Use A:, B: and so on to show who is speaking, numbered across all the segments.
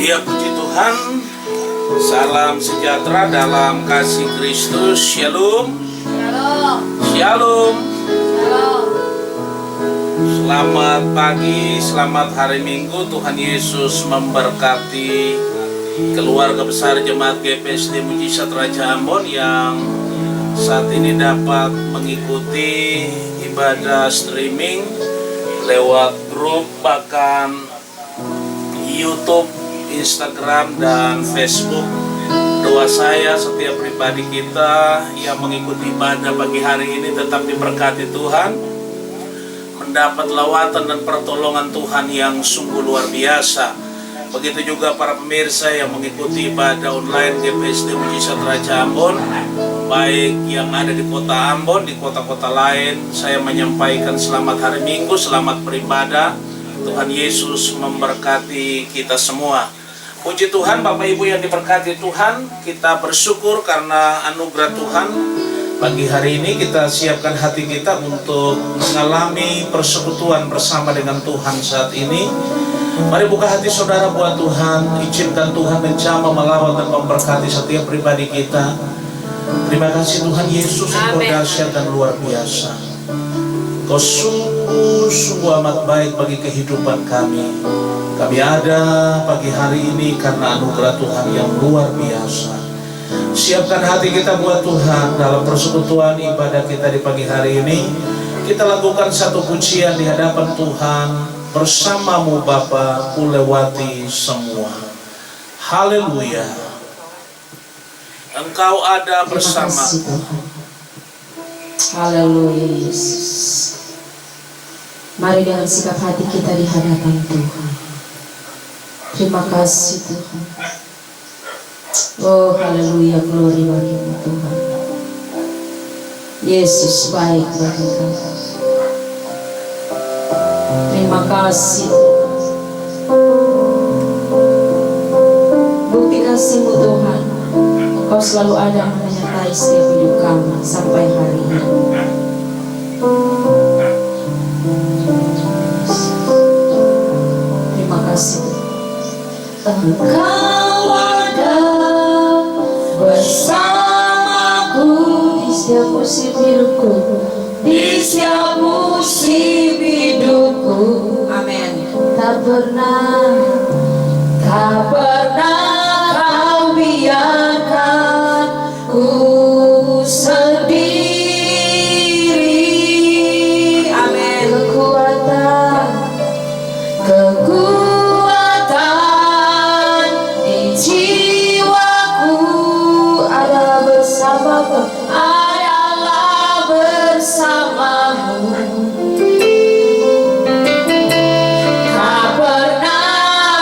A: Ya, puji Tuhan. Salam sejahtera dalam kasih Kristus. Shalom.
B: Shalom.
A: Shalom.
B: Shalom.
A: Selamat pagi, selamat hari Minggu. Tuhan Yesus memberkati keluarga besar Jemaat GPSD Mujizat Raja Ambon yang saat ini dapat mengikuti ibadah streaming lewat grup, bahkan YouTube, Instagram, dan Facebook. Doa saya setiap pribadi kita yang mengikuti ibadah pagi hari ini tetap diberkati Tuhan, mendapat lawatan dan pertolongan Tuhan yang sungguh luar biasa. Begitu juga para pemirsa yang mengikuti ibadah online GPSD Mujizat Raja Ambon, baik yang ada di kota Ambon, di kota-kota lain. Saya menyampaikan selamat hari Minggu, selamat beribadah. Tuhan Yesus memberkati kita semua. Puji Tuhan, Bapak Ibu yang diberkati Tuhan, kita bersyukur karena anugerah Tuhan. Pagi hari ini kita siapkan hati kita untuk mengalami persekutuan bersama dengan Tuhan saat ini. Mari buka hati saudara buat Tuhan, izinkan Tuhan menjamah, melawat, dan memberkati setiap pribadi kita. Terima kasih Tuhan Yesus, Engkau dahsyat dan luar biasa. Kau sungguh amat baik bagi kehidupan kami. Kami ada pagi hari ini karena anugerah Tuhan yang luar biasa. Siapkan hati kita buat Tuhan dalam persekutuan ibadah kita di pagi hari ini. Kita lakukan satu pujian di hadapan Tuhan. Bersamamu Bapa, ku lewati semua. Haleluya. Engkau ada bersamaku.
B: Haleluya Yesus. Mari dengan sikap hati kita di hadapan Tuhan. Terima kasih Tuhan. Oh haleluya, glory bagimu Tuhan. Yesus baik bagi kami. Terima kasih Tuhan. Bukti kasih-Mu Tuhan, Engkau selalu ada menyertai setiap hidup kami sampai hari ini. Terima kasih. Engkau ada bersamaku di setiap musim hidupku, di setiap musim hidupku. Amin. Tak pernah Kau biarkan ku sendiri. Amin. Kekuatan di jiwaku ada bersamamu, adalah bersamamu. Tak pernah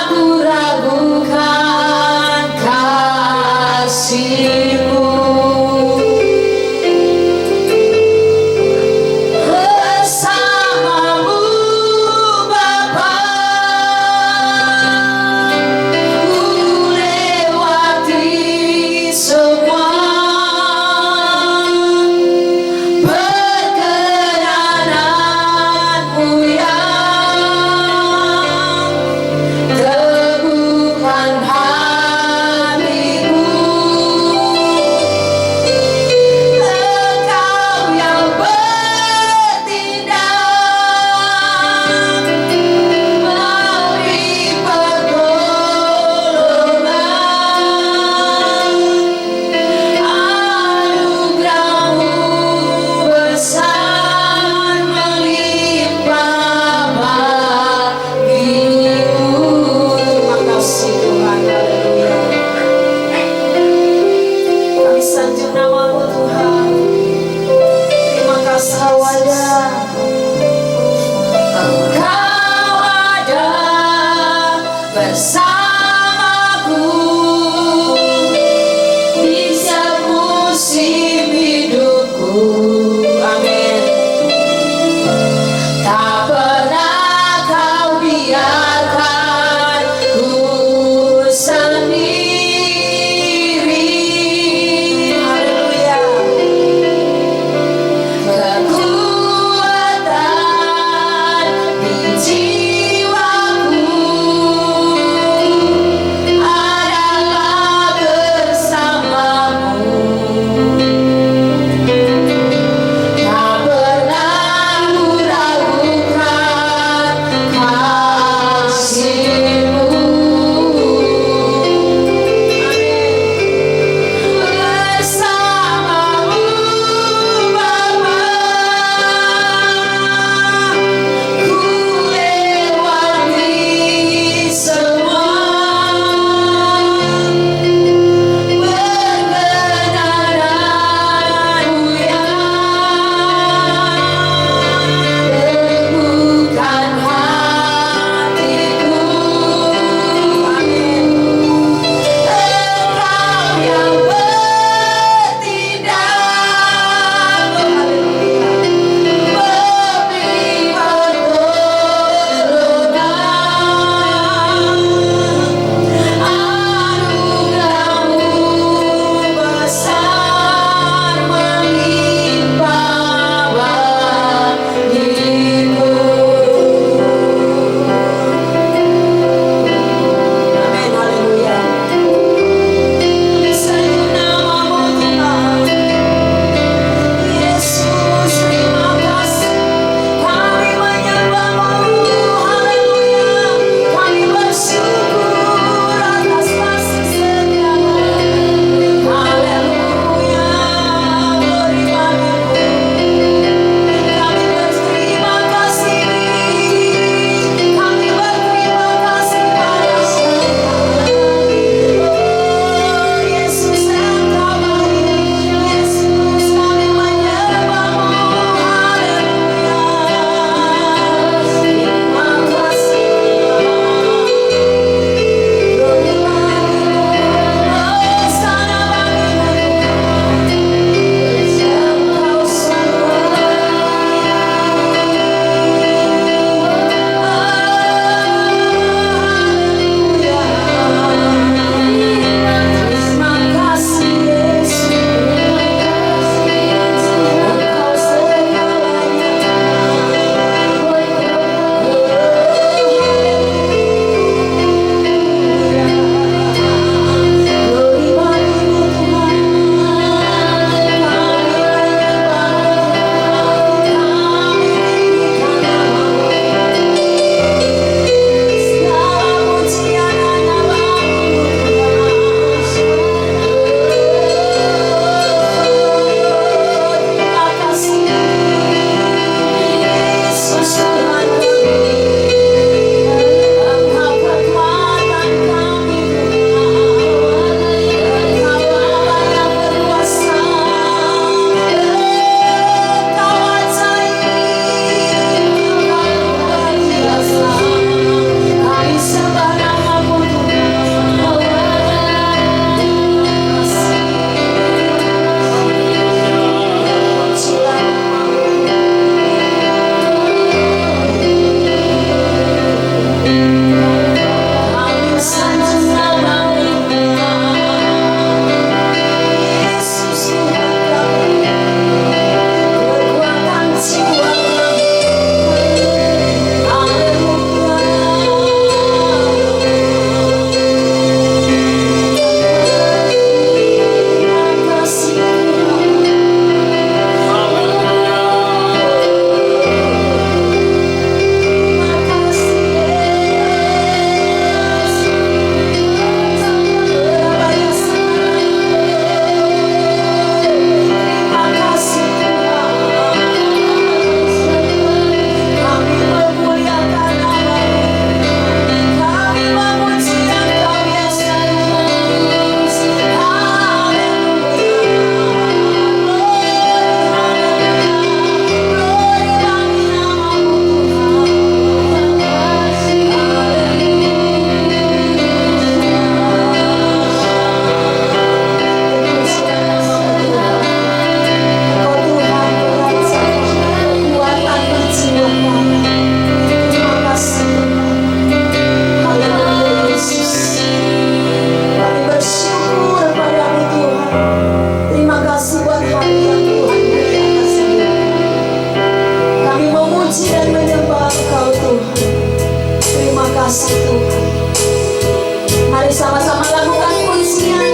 B: Mari sama-sama lakukan pujian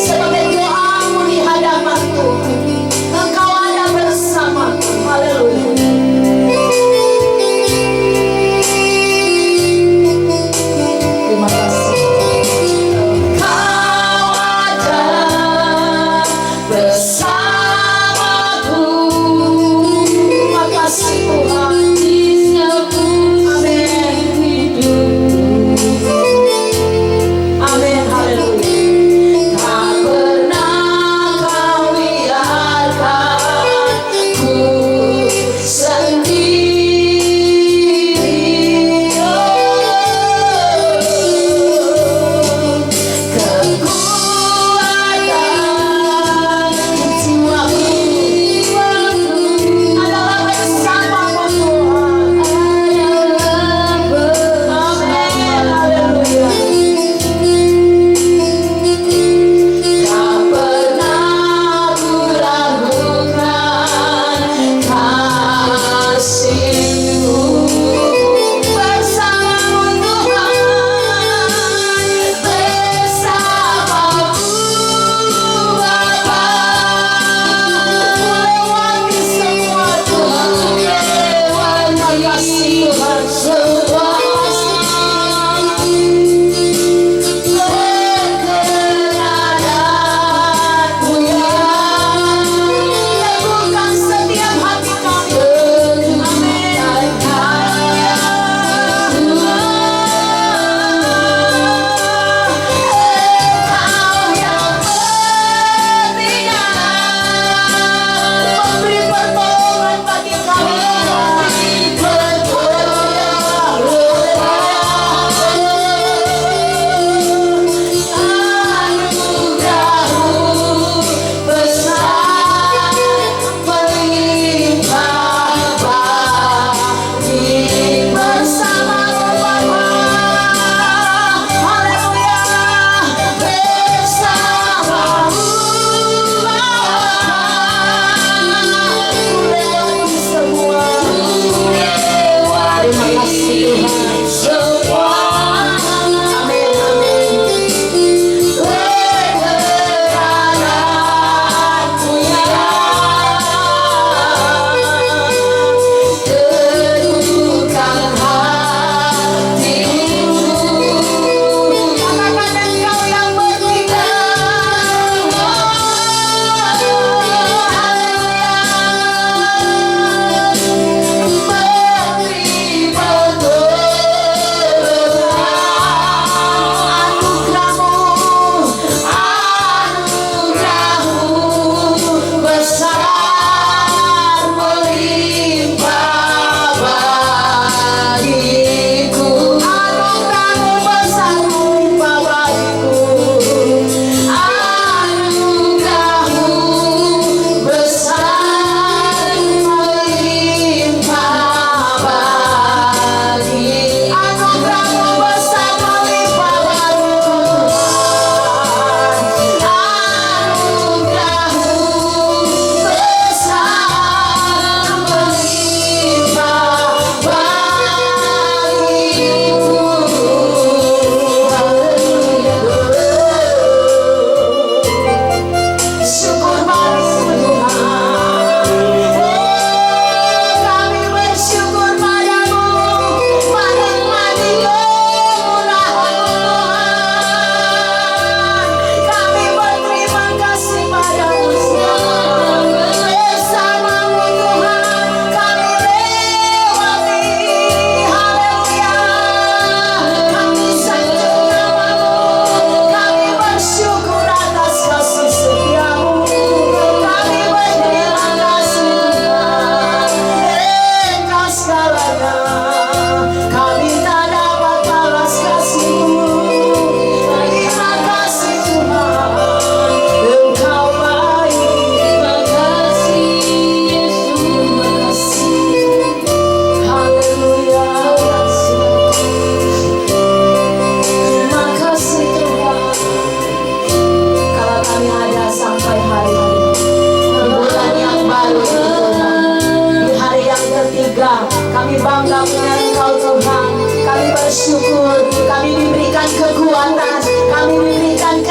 B: sebagai doamu di hadapan Tuhan. Engkau ada bersama. Haleluya. Terima kasih. Kau ada bersamaku. Terima kasih Tuhan. Amin.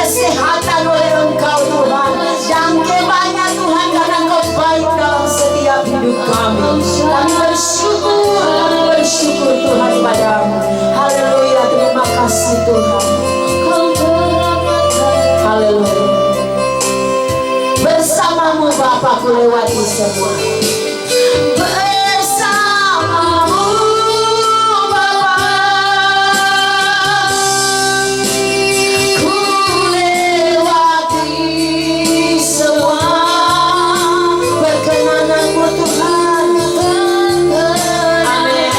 B: kesehatan oleh Engkau Tuhan. Jangke banyak Tuhan karena Engkau baik dalam setiap hidup kami. Kami bersyukur Tuhan padamu. Haleluya, terima kasih Tuhan. Haleluya. Bersamamu Bapa ku lewati semua. Bersamamu Bapa ku lewati semua. Perkenananmu Tuhan. Amin.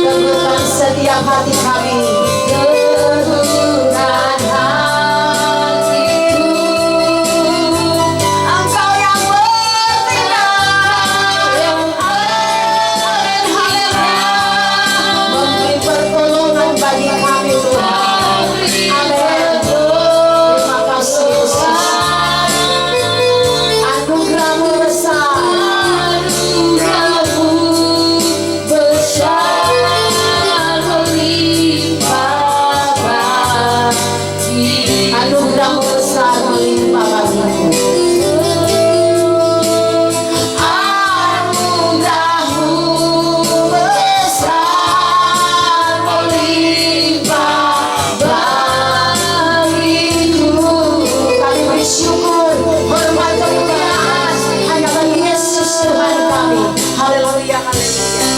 B: Teguhkan setiap hati kami. Anugerahmu besar melimpah bagiku. Anugerahmu besar melimpah bagiku. Kami bersyukur, hormat kemuliaan hanya bagi Yesus Tuhan kami. Haleluya, haleluya.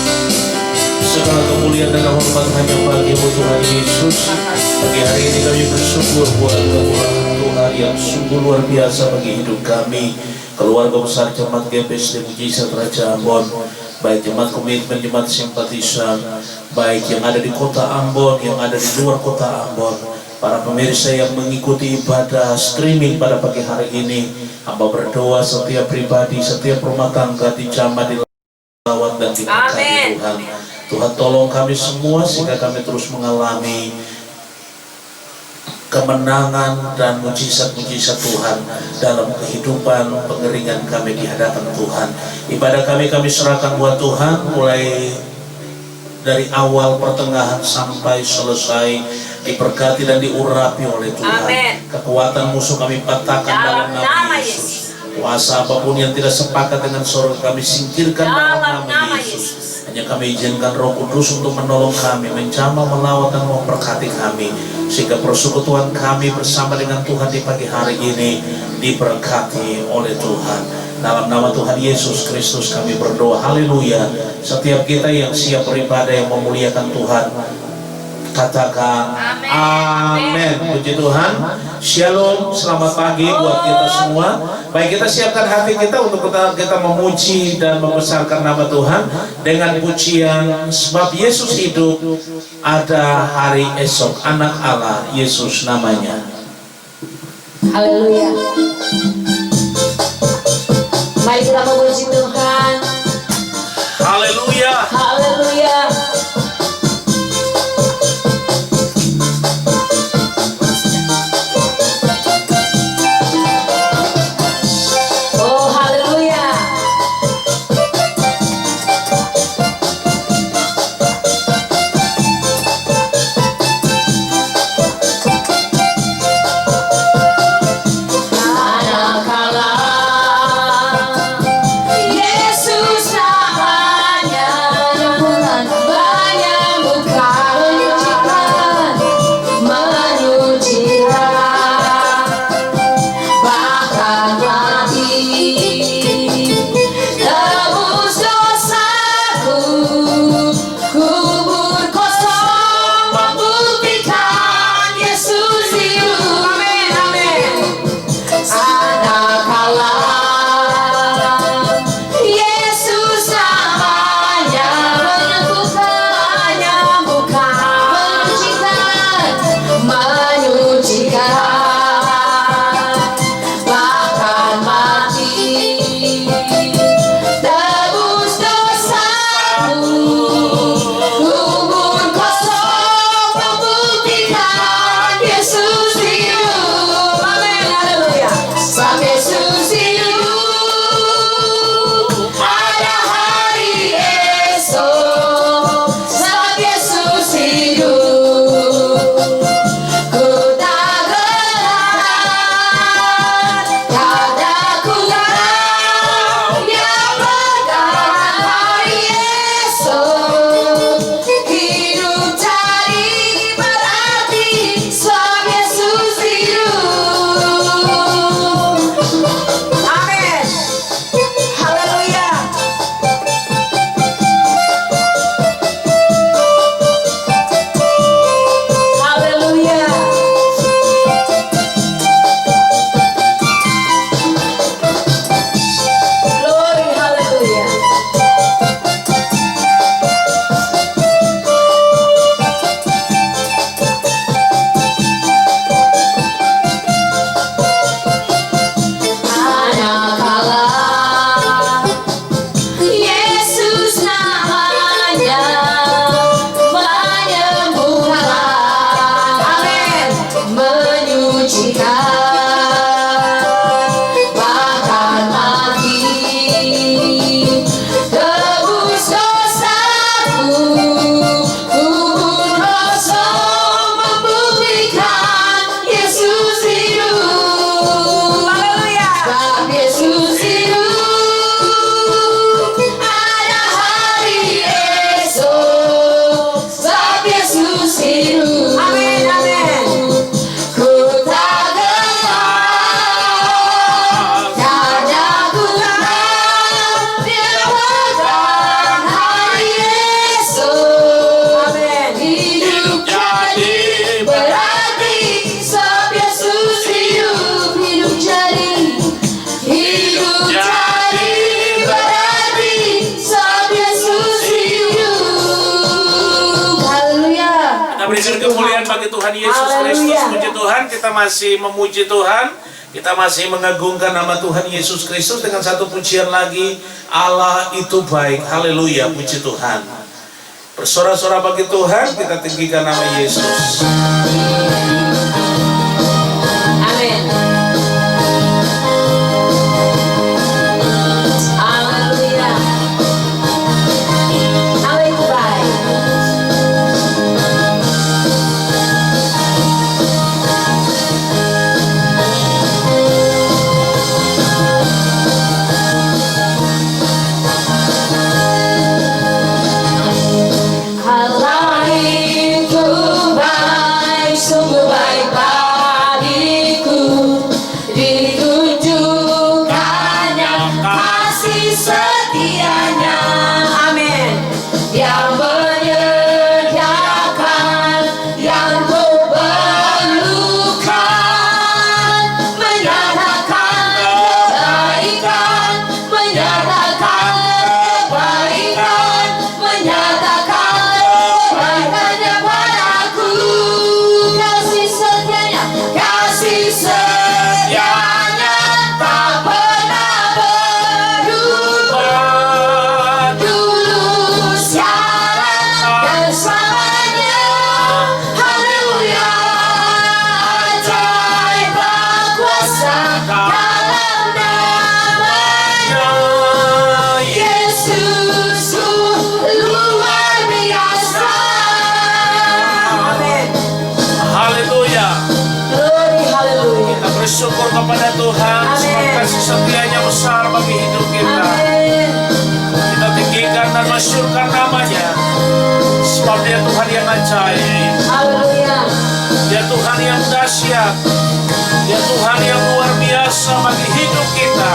A: Segala kemuliaan dan hormat hanya bagimu Tuhan Yesus. Pagi hari ini kami bersyukur buat kemurahan Tuhan yang sungguh luar biasa bagi hidup kami, keluarga besar Jemaat GPSD Mujizat Raja Ambon, baik Jemaat Komitmen, Jemaat Simpatisan, baik yang ada di kota Ambon, yang ada di luar kota Ambon, para pemirsa yang mengikuti ibadah streaming pada pagi hari ini. Hamba berdoa setiap pribadi, setiap rumah tangga dijamah, dilawat dan diberkati Tuhan. Tuhan tolong kami semua sehingga kami terus mengalami kemenangan dan mujizat-mujizat Tuhan dalam kehidupan pengeringan kami di hadapan Tuhan. Ibadah kami serahkan buat Tuhan, mulai dari awal, pertengahan sampai selesai, diberkati dan diurapi oleh Tuhan. Amen. Kekuatan musuh kami patahkan dalam nama Yesus. Kuasa apapun yang tidak sepakat dengan surga kami singkirkan dalam nama Yesus. Hanya kami izinkan Roh Kudus untuk menolong kami, menjamah, melawat dan memberkati kami, sehingga persekutuan kami bersama dengan Tuhan di pagi hari ini diberkati oleh Tuhan. Dalam nama Tuhan Yesus Kristus kami berdoa, haleluya. Setiap kita yang siap beribadah, yang memuliakan Tuhan, katakan amin. Puji Tuhan. Shalom, selamat pagi buat kita semua. Baik, kita siapkan hati kita untuk kita memuji dan membesarkan nama Tuhan dengan pujian Sebab Yesus Hidup, Ada Hari Esok. Anak Allah, Yesus namanya.
B: Haleluya. Mari kita memuji Tuhan.
A: Haleluya.
B: Haleluya.
A: berikan kemuliaan bagi Tuhan Yesus Kristus. Puji Tuhan, kita masih memuji Tuhan. Kita masih mengagungkan nama Tuhan Yesus Kristus dengan satu pujian lagi. Allah itu baik. Haleluya, puji Tuhan. Bersorak-sorak bagi Tuhan, kita tinggikan nama Yesus.
B: Amin. Haleluya. Allah itu baik. Allah itu baik, sungguh baik bagiku. Ditunjukkannya kasih setianya. Amin. Yang menyediakan yang ku perlukan, menyatakan kebaikan, menyatakan kebaikan, menyatakan kebaikannya padaku. Kasih setianya, kasih setianya tak pernah berubah. Dulu, sekarang, dan selamanya. Haleluya. Ajaib kuasa dalam namanya. Yesus luar biasa. Amin.
A: Haleluya.
B: Glory, haleluya.
A: Kita bersyukur kepada Tuhan. Sebab kasih setianya besar bagi hidup kita.
B: Amin.
A: Kita tinggikan dan masyurkan namanya. Sebab dia Tuhan yang ajaib.
B: Haleluya.
A: Dia Tuhan yang dahsyat. Dia Tuhan yang luar biasa bagi hidup kita.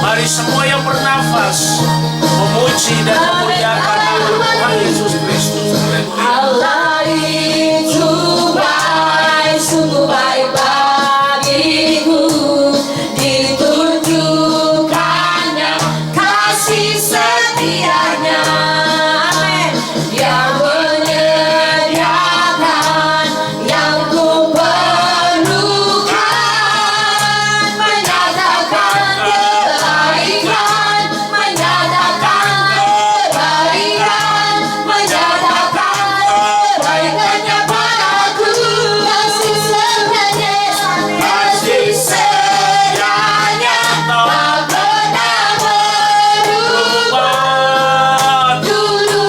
A: Mari semua yang bernafas memuji dan memuliakan nama Tuhan Yesus Kristus. Haleluya.
B: Allah itu baik, sungguh baik bagiku. Ditunjukkannya kasih setianya. Amin. Yang menyediakan yang ku perlukan, menyatakan kebaikan, menyatakan kebaikan, menyatakan kebaikannya padaku. Kasih setianya, kasih setianya tak pernah berubah. Dulu,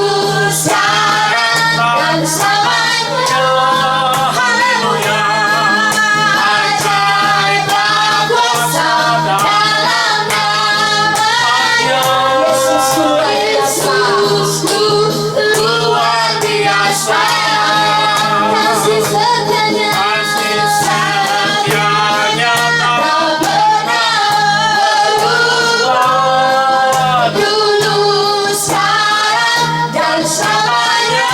B: sekarang, dan selamanya. Haleluya. Ajaib kuasa dalam namanya. Yesusku luar biasa. Kasih setianya, tak pernah berubah. Dulu, sekarang, dan selamanya.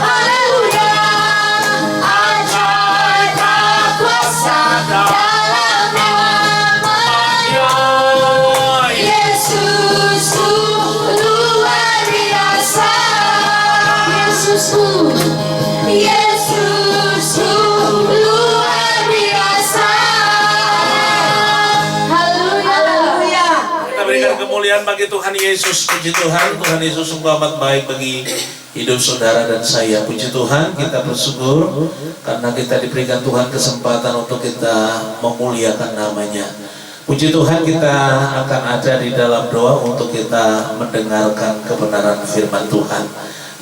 B: Haleluya. Ajaib kuasa dalam namanya. Yesusku luar biasa. Yesusku luar biasa. Haleluya.
A: Kita berikan kemuliaan bagi Tuhan Yesus. Puji Tuhan, Tuhan Yesus sungguh amat baik bagi hidup saudara dan saya. Puji Tuhan, kita bersyukur karena kita diberikan Tuhan kesempatan untuk kita memuliakan namanya. Puji Tuhan, kita akan ada di dalam doa untuk kita mendengarkan kebenaran firman Tuhan.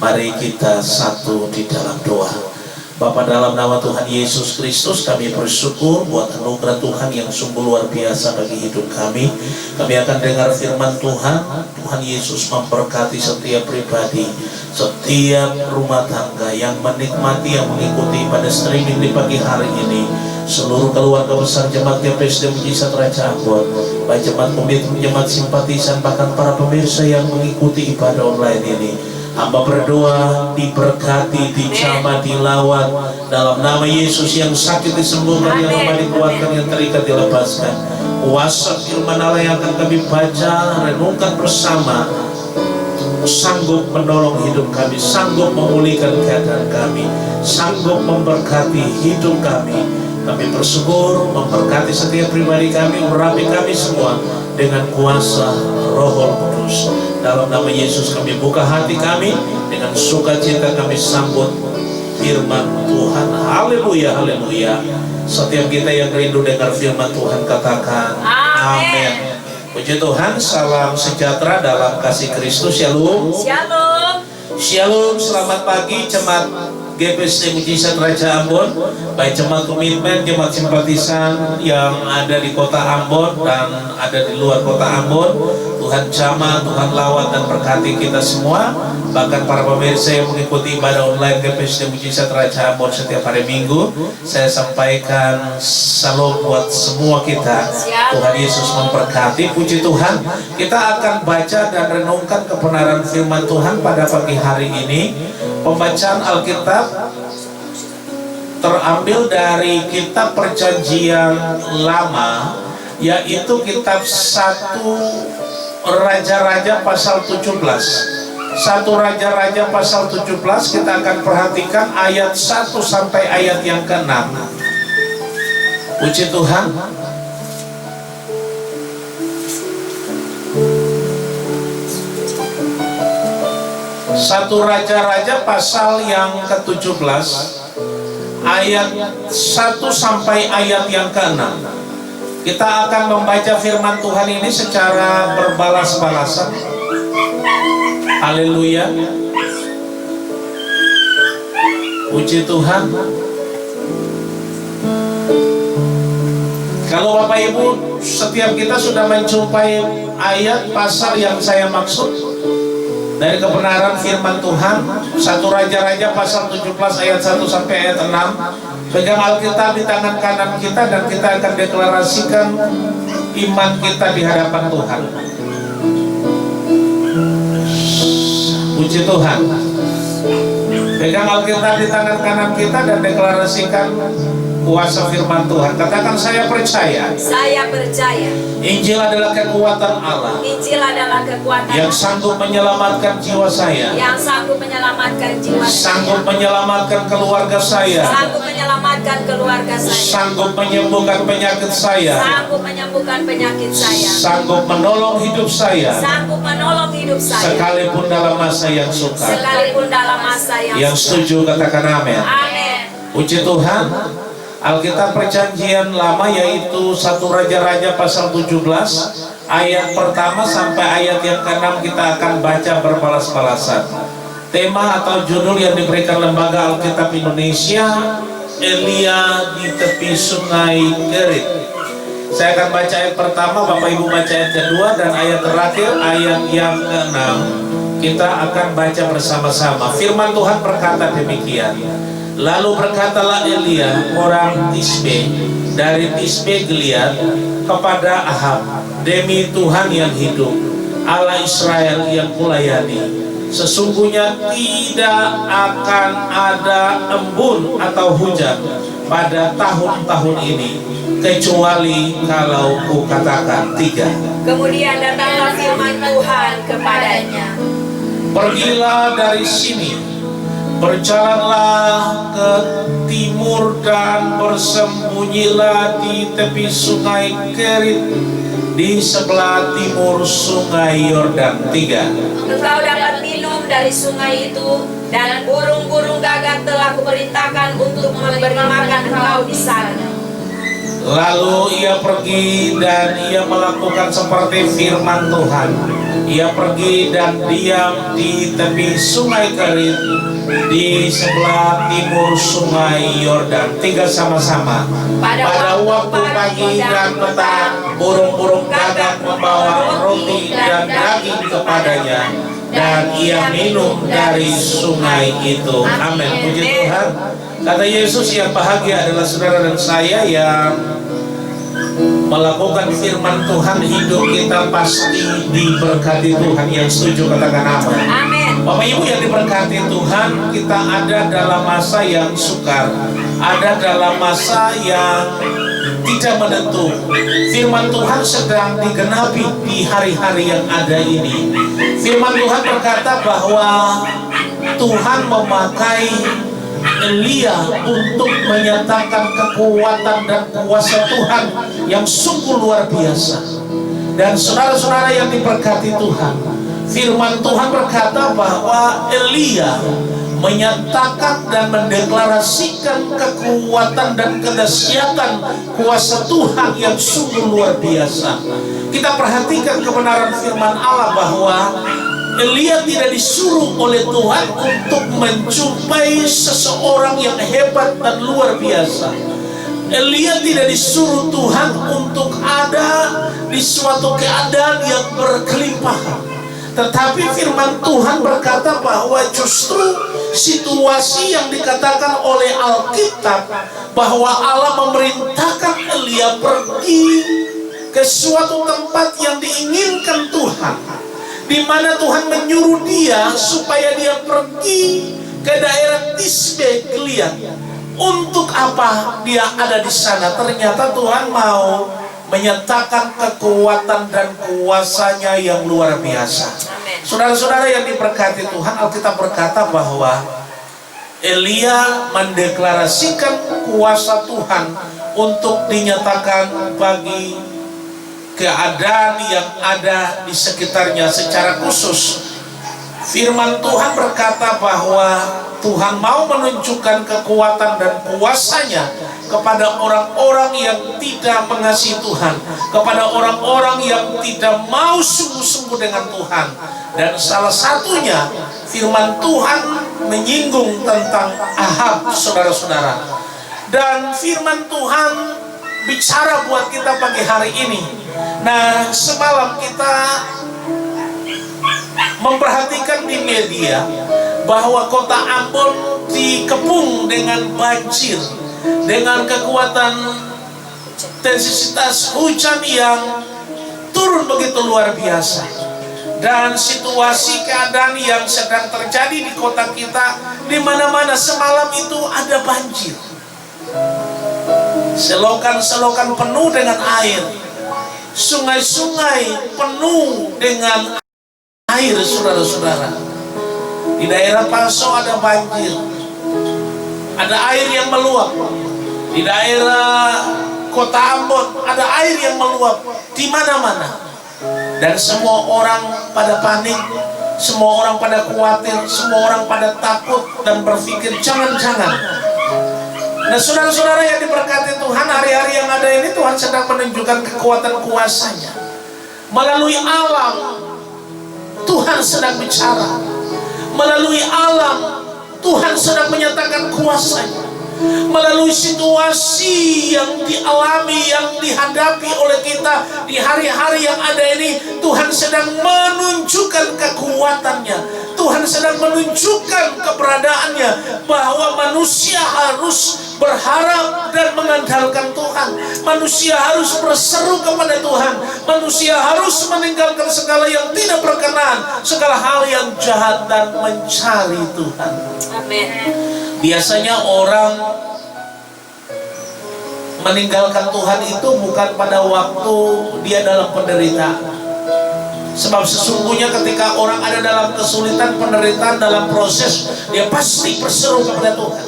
A: Mari kita satu di dalam doa. Bapa, dalam nama Tuhan Yesus Kristus, kami bersyukur buat anugerah Tuhan yang sungguh luar biasa bagi hidup kami. Kami akan dengar firman Tuhan. Tuhan Yesus memberkati setiap pribadi, setiap rumah tangga yang menikmati, yang mengikuti pada streaming di pagi hari ini. Seluruh keluarga besar Jemaat GPSD Mujizat Raja Ambon, baik jemaat komitmen, jemaat simpatisan, bahkan para pemirsa yang mengikuti ibadah online ini. Hamba berdoa diberkati, dijamah, dilawat dalam nama Yesus. Yang sakit disembuhkan, yang lemah dikuatkan, yang terikat dilepaskan. Kuasa firman Allah yang akan kami baca, renungkan bersama sanggup menolong hidup kami, sanggup memulihkan keadaan kami, sanggup memberkati hidup kami. Kami bersyukur memberkati setiap pribadi kami, merapi kami semua dengan kuasa Roh Kudus. Dalam nama Yesus kami buka hati kami, dengan sukacita kami sambut firman Tuhan. Haleluya, haleluya. Setiap kita yang rindu dengar firman Tuhan katakan amin. Puji Tuhan, salam sejahtera dalam kasih Kristus. Shalom.
C: Shalom.
A: Shalom, selamat pagi jemaat GPSD Mujizat Raja Ambon, baik jemaat komitmen, jemaat simpatisan yang ada di kota Ambon dan ada di luar kota Ambon. Tuhan jamah, Tuhan lawat dan berkati kita semua. Bahkan para pemirsa yang mengikuti ibadah online GPSD Mujizat Raja Ambon setiap hari Minggu, saya sampaikan salam buat semua kita. Tuhan Yesus memberkati. Puji Tuhan, kita akan baca dan renungkan kebenaran firman Tuhan pada pagi hari ini. Pembacaan Alkitab terambil dari kitab Perjanjian Lama, yaitu kitab 1 Raja-Raja pasal 17. 1 Raja-Raja pasal 17, kita akan perhatikan ayat 1 sampai ayat yang ke-6. Puji Tuhan. Satu Raja-Raja pasal yang ke-17 ayat 1 sampai ayat yang ke-6. Kita akan membaca firman Tuhan ini secara berbalas-balasan. Haleluya. Puji Tuhan. Kalau Bapak Ibu, setiap kita sudah menjumpai ayat pasal yang saya maksud dari kebenaran firman Tuhan, 1 Raja-Raja pasal 17 ayat 1 sampai ayat 6. Pegang Alkitab di tangan kanan kita dan kita akan deklarasikan iman kita di hadapan Tuhan. Puji Tuhan. Pegang Alkitab di tangan kanan kita dan deklarasikan kuasa firman Tuhan. Katakan, saya percaya.
C: Saya percaya.
A: Injil adalah kekuatan Allah.
C: Injil adalah kekuatan
A: Yang sanggup menyelamatkan jiwa saya.
C: yang sanggup menyelamatkan jiwa
A: Sanggup
C: saya.
A: menyelamatkan keluarga saya.
C: Sanggup menyelamatkan keluarga saya.
A: Sanggup menyembuhkan penyakit saya.
C: Sanggup menyembuhkan penyakit saya.
A: Sanggup menolong hidup saya.
C: Sanggup menolong hidup saya.
A: Sekalipun dalam masa yang sukar.
C: Sekalipun dalam masa yang
A: Yang setuju katakan amin.
C: Amin.
A: Puji Tuhan. Alkitab Perjanjian Lama yaitu 1 Raja-Raja pasal 17 ayat pertama sampai ayat yang ke-6 kita akan baca berbalas-balasan. Tema atau judul yang diberikan Lembaga Alkitab Indonesia, Elia di tepi Sungai Kerit. Saya akan baca ayat pertama, Bapak Ibu baca ayat kedua, dan ayat terakhir ayat yang ke-6 kita akan baca bersama-sama. Firman Tuhan berkata demikian. Lalu berkatalah Elia orang Tisbe dari Tisbe Gilead kepada Ahab, demi Tuhan yang hidup, Allah Israel yang kulayani, sesungguhnya tidak akan ada embun atau hujan pada tahun-tahun ini, kecuali kalau kukatakan 3.
C: Kemudian datanglah firman Tuhan kepadanya.
A: Pergilah dari sini, berjalanlah ke timur dan bersembunyilah di tepi sungai Kerit di sebelah timur sungai Yordan. 3.
C: Engkau dapat minum dari sungai itu, dan burung-burung gagak telah kuperintahkan untuk memberi makan engkau di sana.
A: Lalu ia pergi dan ia melakukan seperti firman Tuhan. Ia pergi dan diam di tepi sungai Kerit di sebelah timur sungai Yordan. 3 sama-sama. Pada waktu pagi dan petang, burung-burung gagak membawa roti dan daging kepadanya, dan ia minum dari sungai itu. Amin. Puji Tuhan. Kata Yesus, yang bahagia adalah saudara dan saya yang melakukan firman Tuhan. Hidup kita pasti diberkati Tuhan. Yang setuju katakan amin.
C: Amin.
A: Bapak Ibu yang diberkati Tuhan, kita ada dalam masa yang sukar, ada dalam masa yang tidak menentu. Firman Tuhan sedang digenapi di hari-hari yang ada ini. Firman Tuhan berkata bahwa Tuhan memakai Elia untuk menyatakan kekuatan dan kuasa Tuhan yang sungguh luar biasa. Dan saudara-saudara yang diberkati Tuhan, firman Tuhan berkata bahwa Elia menyatakan dan mendeklarasikan kekuatan dan kedahsyatan kuasa Tuhan yang sungguh luar biasa. Kita perhatikan kebenaran firman Allah bahwa Elia tidak disuruh oleh Tuhan untuk menjumpai seseorang yang hebat dan luar biasa. Elia tidak disuruh Tuhan untuk ada di suatu keadaan yang berkelimpahan. Tetapi firman Tuhan berkata bahwa justru situasi yang dikatakan oleh Alkitab bahwa Allah memerintahkan Elia pergi ke suatu tempat yang diinginkan Tuhan, di mana Tuhan menyuruh dia supaya dia pergi ke daerah Tisbe Gilead. Untuk apa dia ada di sana? Ternyata Tuhan mau menyatakan kekuatan dan kuasanya yang luar biasa. Saudara-saudara yang diberkati Tuhan, Alkitab berkata bahwa Elia mendeklarasikan kuasa Tuhan untuk dinyatakan bagi keadaan yang ada di sekitarnya. Secara khusus firman Tuhan berkata bahwa Tuhan mau menunjukkan kekuatan dan kuasanya kepada orang-orang yang tidak mengasihi Tuhan, kepada orang-orang yang tidak mau sungguh-sungguh dengan Tuhan. Dan salah satunya firman Tuhan menyinggung tentang Ahab, saudara-saudara. Dan firman Tuhan bicara buat kita pagi hari ini. Nah, semalam kita memperhatikan di media bahwa kota Ambon dikepung dengan banjir, dengan kekuatan intensitas hujan yang turun begitu luar biasa. Dan situasi keadaan yang sedang terjadi di kota kita, di mana-mana semalam itu ada banjir. Selokan-selokan penuh dengan air, sungai-sungai penuh dengan air, saudara-saudara. Di daerah Paso ada banjir, ada air yang meluap. Di daerah kota Ambon ada air yang meluap di mana-mana. Dan semua orang pada panik, semua orang pada khawatir, semua orang pada takut dan berpikir jangan-jangan. Nah, saudara-saudara yang diberkati Tuhan, hari-hari yang ada ini Tuhan sedang menunjukkan kekuatan kuasanya. Melalui alam Tuhan sedang bicara. Melalui alam Tuhan sedang menyatakan kuasanya. Melalui situasi yang dialami, yang dihadapi oleh kita di hari-hari yang ada ini, Tuhan sedang menunjukkan kekuatannya. Tuhan sedang menunjukkan keberadaannya, bahwa manusia harus berharap dan mengandalkan Tuhan. Manusia harus berseru kepada Tuhan. Manusia harus meninggalkan segala yang tidak berkenan, segala hal yang jahat, dan mencari Tuhan.
C: Amin.
A: Biasanya orang meninggalkan Tuhan itu bukan pada waktu dia dalam penderitaan. Sebab sesungguhnya ketika orang ada dalam kesulitan, penderitaan, dalam proses, dia pasti berseru kepada Tuhan.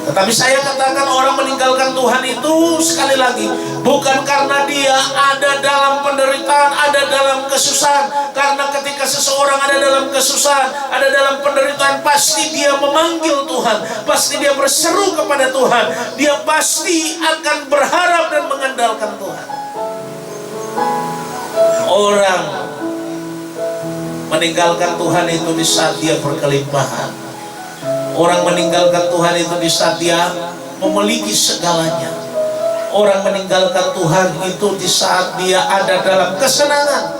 A: Tetapi saya katakan orang meninggalkan Tuhan itu sekali lagi bukan karena dia ada dalam penderitaan, ada dalam kesusahan. Karena ketika seseorang ada dalam kesusahan, ada dalam penderitaan, pasti dia memanggil Tuhan, pasti dia berseru kepada Tuhan, dia pasti akan berharap dan mengandalkan Tuhan. Orang meninggalkan Tuhan itu di saat dia berkelimpahan. Orang meninggalkan Tuhan itu di saat dia memiliki segalanya. Orang meninggalkan Tuhan itu di saat dia ada dalam kesenangan,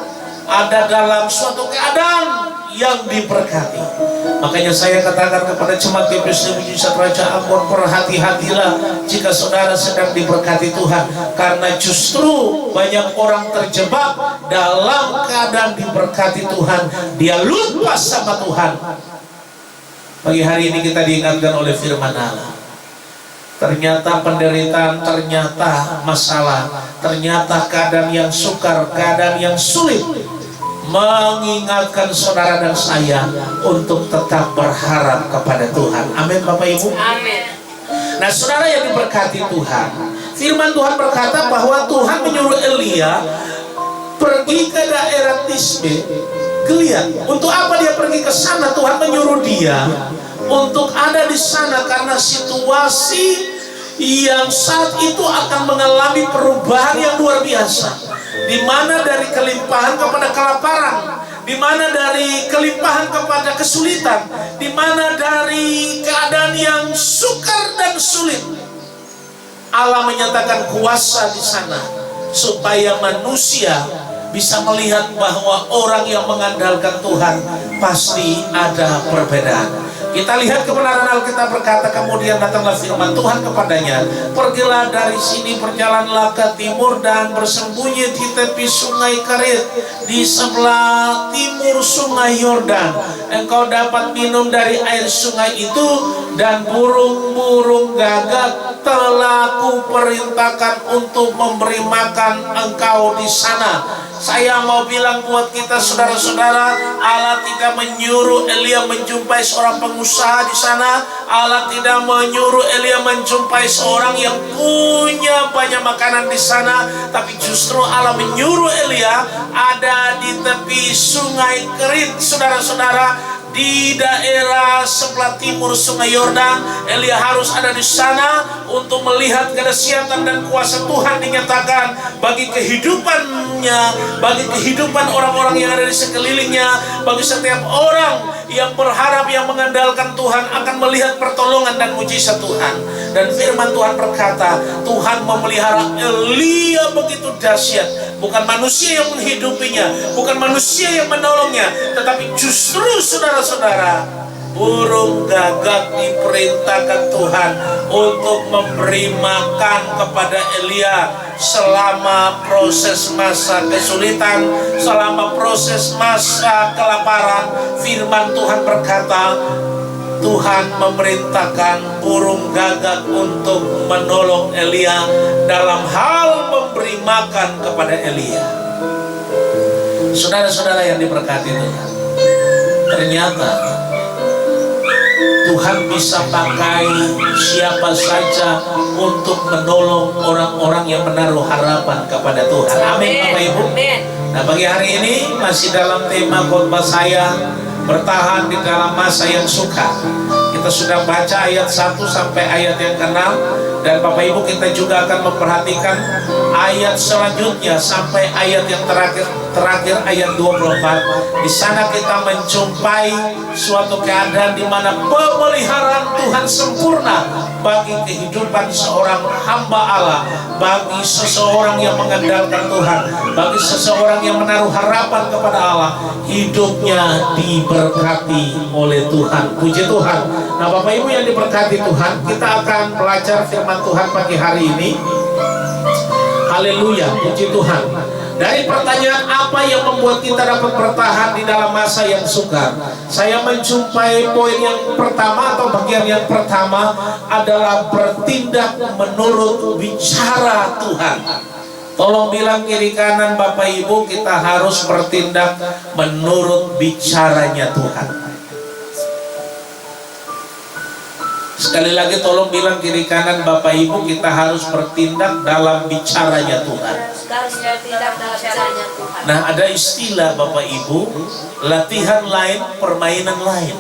A: ada dalam suatu keadaan yang diberkati. Makanya saya katakan kepada jemaat GPSD Mujizat Raja Ambon, berhati-hatilah jika saudara sedang diberkati Tuhan, karena justru banyak orang terjebak dalam keadaan diberkati Tuhan, dia lupa sama Tuhan. Pagi hari ini kita diingatkan oleh firman Allah. Ternyata penderitaan, ternyata masalah, ternyata keadaan yang sukar, keadaan yang sulit, mengingatkan saudara dan saya untuk tetap berharap kepada Tuhan. Amin Bapak Ibu.
C: Amin.
A: Nah saudara yang diberkati Tuhan, firman Tuhan berkata bahwa Tuhan menyuruh Elia pergi ke daerah Tisbe, Gilead. Untuk apa dia pergi ke sana? Tuhan menyuruh dia untuk ada di sana karena situasi yang saat itu akan mengalami perubahan yang luar biasa, di mana dari kelimpahan kepada kelaparan, di mana dari kelimpahan kepada kesulitan, di mana dari keadaan yang sukar dan sulit. Allah menyatakan kuasa di sana supaya manusia bisa melihat bahwa orang yang mengandalkan Tuhan pasti ada perbedaan. Kita lihat kebenaran Alkitab berkata, kemudian datanglah firman Tuhan kepadanya, pergilah dari sini, berjalanlah ke timur dan bersembunyi di tepi sungai Kerit di sebelah timur sungai Yordan. Engkau dapat minum dari air sungai itu, dan burung-burung gagak telah kuperintahkan untuk memberi makan engkau di sana. Saya mau bilang buat kita saudara-saudara, Allah tidak menyuruh Elia menjumpai seorang pengusaha di sana. Allah tidak menyuruh Elia menjumpai seorang yang punya banyak makanan di sana, tapi justru Allah menyuruh Elia ada di tepi sungai Kerit, saudara-saudara, di daerah sebelah timur sungai Yordan. Elia harus ada di sana untuk melihat kedahsyatan dan kuasa Tuhan dinyatakan bagi kehidupannya, bagi kehidupan orang-orang yang ada di sekelilingnya, bagi setiap orang yang berharap, yang mengandalkan Tuhan akan melihat pertolongan dan mujizat Tuhan. Dan firman Tuhan berkata, Tuhan memelihara Elia begitu dahsyat. Bukan manusia yang menghidupinya, bukan manusia yang menolongnya, tetapi justru saudara-saudara, burung gagak diperintahkan Tuhan untuk memberi makan kepada Elia selama proses masa kesulitan, selama proses masa kelaparan. Firman Tuhan berkata, Tuhan memerintahkan burung gagak untuk menolong Elia dalam hal memberi makan kepada Elia. Saudara-saudara yang diberkati Tuhan, ternyata Tuhan bisa pakai siapa saja untuk menolong orang-orang yang menaruh harapan kepada Tuhan. Amin Bapak Ibu. Nah bagi hari ini masih dalam tema khotbah saya, bertahan di dalam masa yang sukar. Kita sudah baca ayat 1 sampai ayat yang ke-6, dan Bapak Ibu kita juga akan memperhatikan ayat selanjutnya sampai ayat yang terakhir ayat 24. Di sana kita menjumpai suatu keadaan di mana pemeliharaan Tuhan sempurna bagi kehidupan seorang hamba Allah, bagi seseorang yang mengandalkan Tuhan, bagi seseorang yang menaruh harapan kepada Allah. Hidupnya diberkati oleh Tuhan. Puji Tuhan. Nah Bapak Ibu yang diberkati Tuhan, kita akan belajar firman Tuhan pagi hari ini. Haleluya, puji Tuhan. Dari pertanyaan apa yang membuat kita dapat bertahan di dalam masa yang sukar, saya menjumpai poin yang pertama atau bagian yang pertama adalah bertindak menurut bicara Tuhan. Tolong bilang kiri kanan Bapak Ibu, kita harus bertindak menurut bicaranya Tuhan. Sekali lagi tolong bilang kiri kanan Bapak Ibu, kita harus bertindak dalam bicaranya Tuhan. Nah ada istilah Bapak Ibu, latihan lain, permainan lain.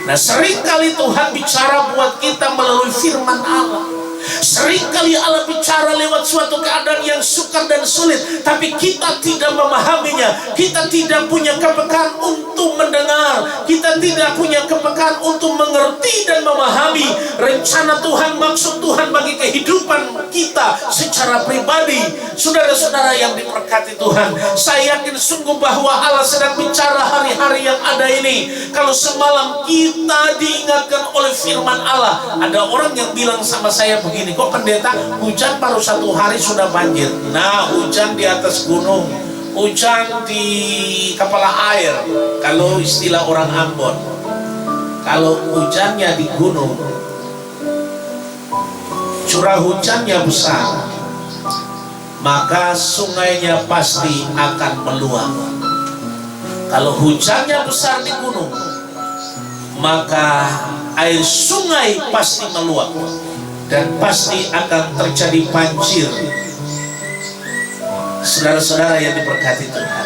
A: Nah seringkali Tuhan bicara buat kita melalui firman Allah. Seringkali Allah bicara lewat suatu keadaan yang sukar dan sulit, tapi kita tidak memahaminya. Kita tidak punya kepekaan untuk mendengar. Kita tidak punya kepekaan untuk mengerti dan memahami rencana Tuhan, maksud Tuhan bagi kehidupan kita secara pribadi. Saudara-saudara yang diberkati Tuhan, saya yakin sungguh bahwa Allah sedang bicara hari-hari yang ada ini. Kalau semalam kita diingatkan oleh firman Allah, ada orang yang bilang sama saya begini, kok pendeta hujan baru 1 hari sudah banjir? Nah hujan di atas gunung, hujan di kepala air, kalau istilah orang Ambon. Kalau hujannya di gunung, curah hujannya besar, maka sungainya pasti akan meluap. Kalau hujannya besar di gunung, maka air sungai pasti meluap dan pasti akan terjadi banjir. Saudara-saudara yang diberkati Tuhan.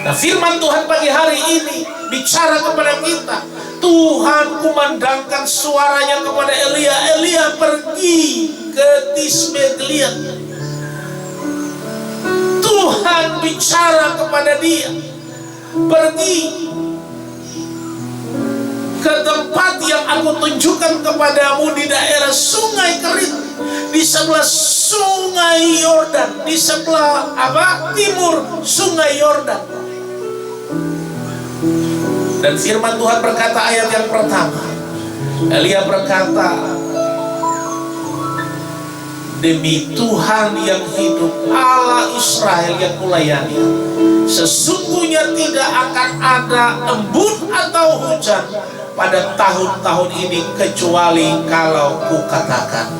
A: Nah, firman Tuhan pagi hari ini bicara kepada kita. Tuhan kumandangkan suaranya kepada Elia. Elia pergi ke Tisbe Gilead. Tuhan bicara kepada dia, pergi ke tempat yang aku tunjukkan kepadamu di daerah Sungai Kerit, di sebelah Sungai Yordan, di sebelah timur Sungai Yordan. Dan firman Tuhan berkata ayat yang pertama, Elia berkata, demi Tuhan yang hidup, Allah Israel yang kulayani, sesungguhnya tidak akan ada embun atau hujan pada tahun-tahun ini kecuali kalau kukatakan.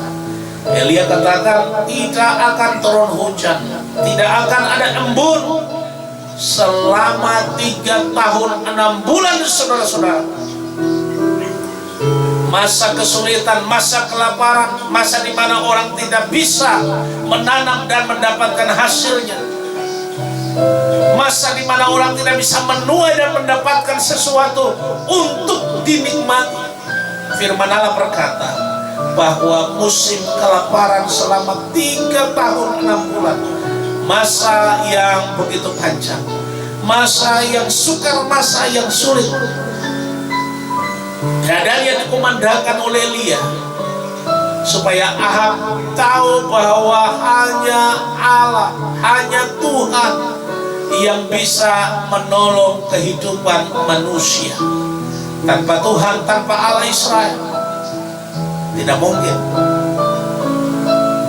A: Elia katakan tidak akan turun hujan, tidak akan ada embun selama 3 tahun 6 bulan, saudara-saudara. Masa kesulitan, masa kelaparan, masa di mana orang tidak bisa menanam dan mendapatkan hasilnya, masa di mana orang tidak bisa menuai dan mendapatkan sesuatu untuk dinikmati. Firman Allah berkata bahwa musim kelaparan selama 3 tahun 6 bulan, masa yang begitu panjang, masa yang sukar, masa yang sulit. Keadaan yang dikumandangkan oleh Elia supaya Ahab tahu bahwa hanya Allah, hanya Tuhan yang bisa menolong kehidupan manusia. Tanpa Tuhan, tanpa Allah Israel, tidak mungkin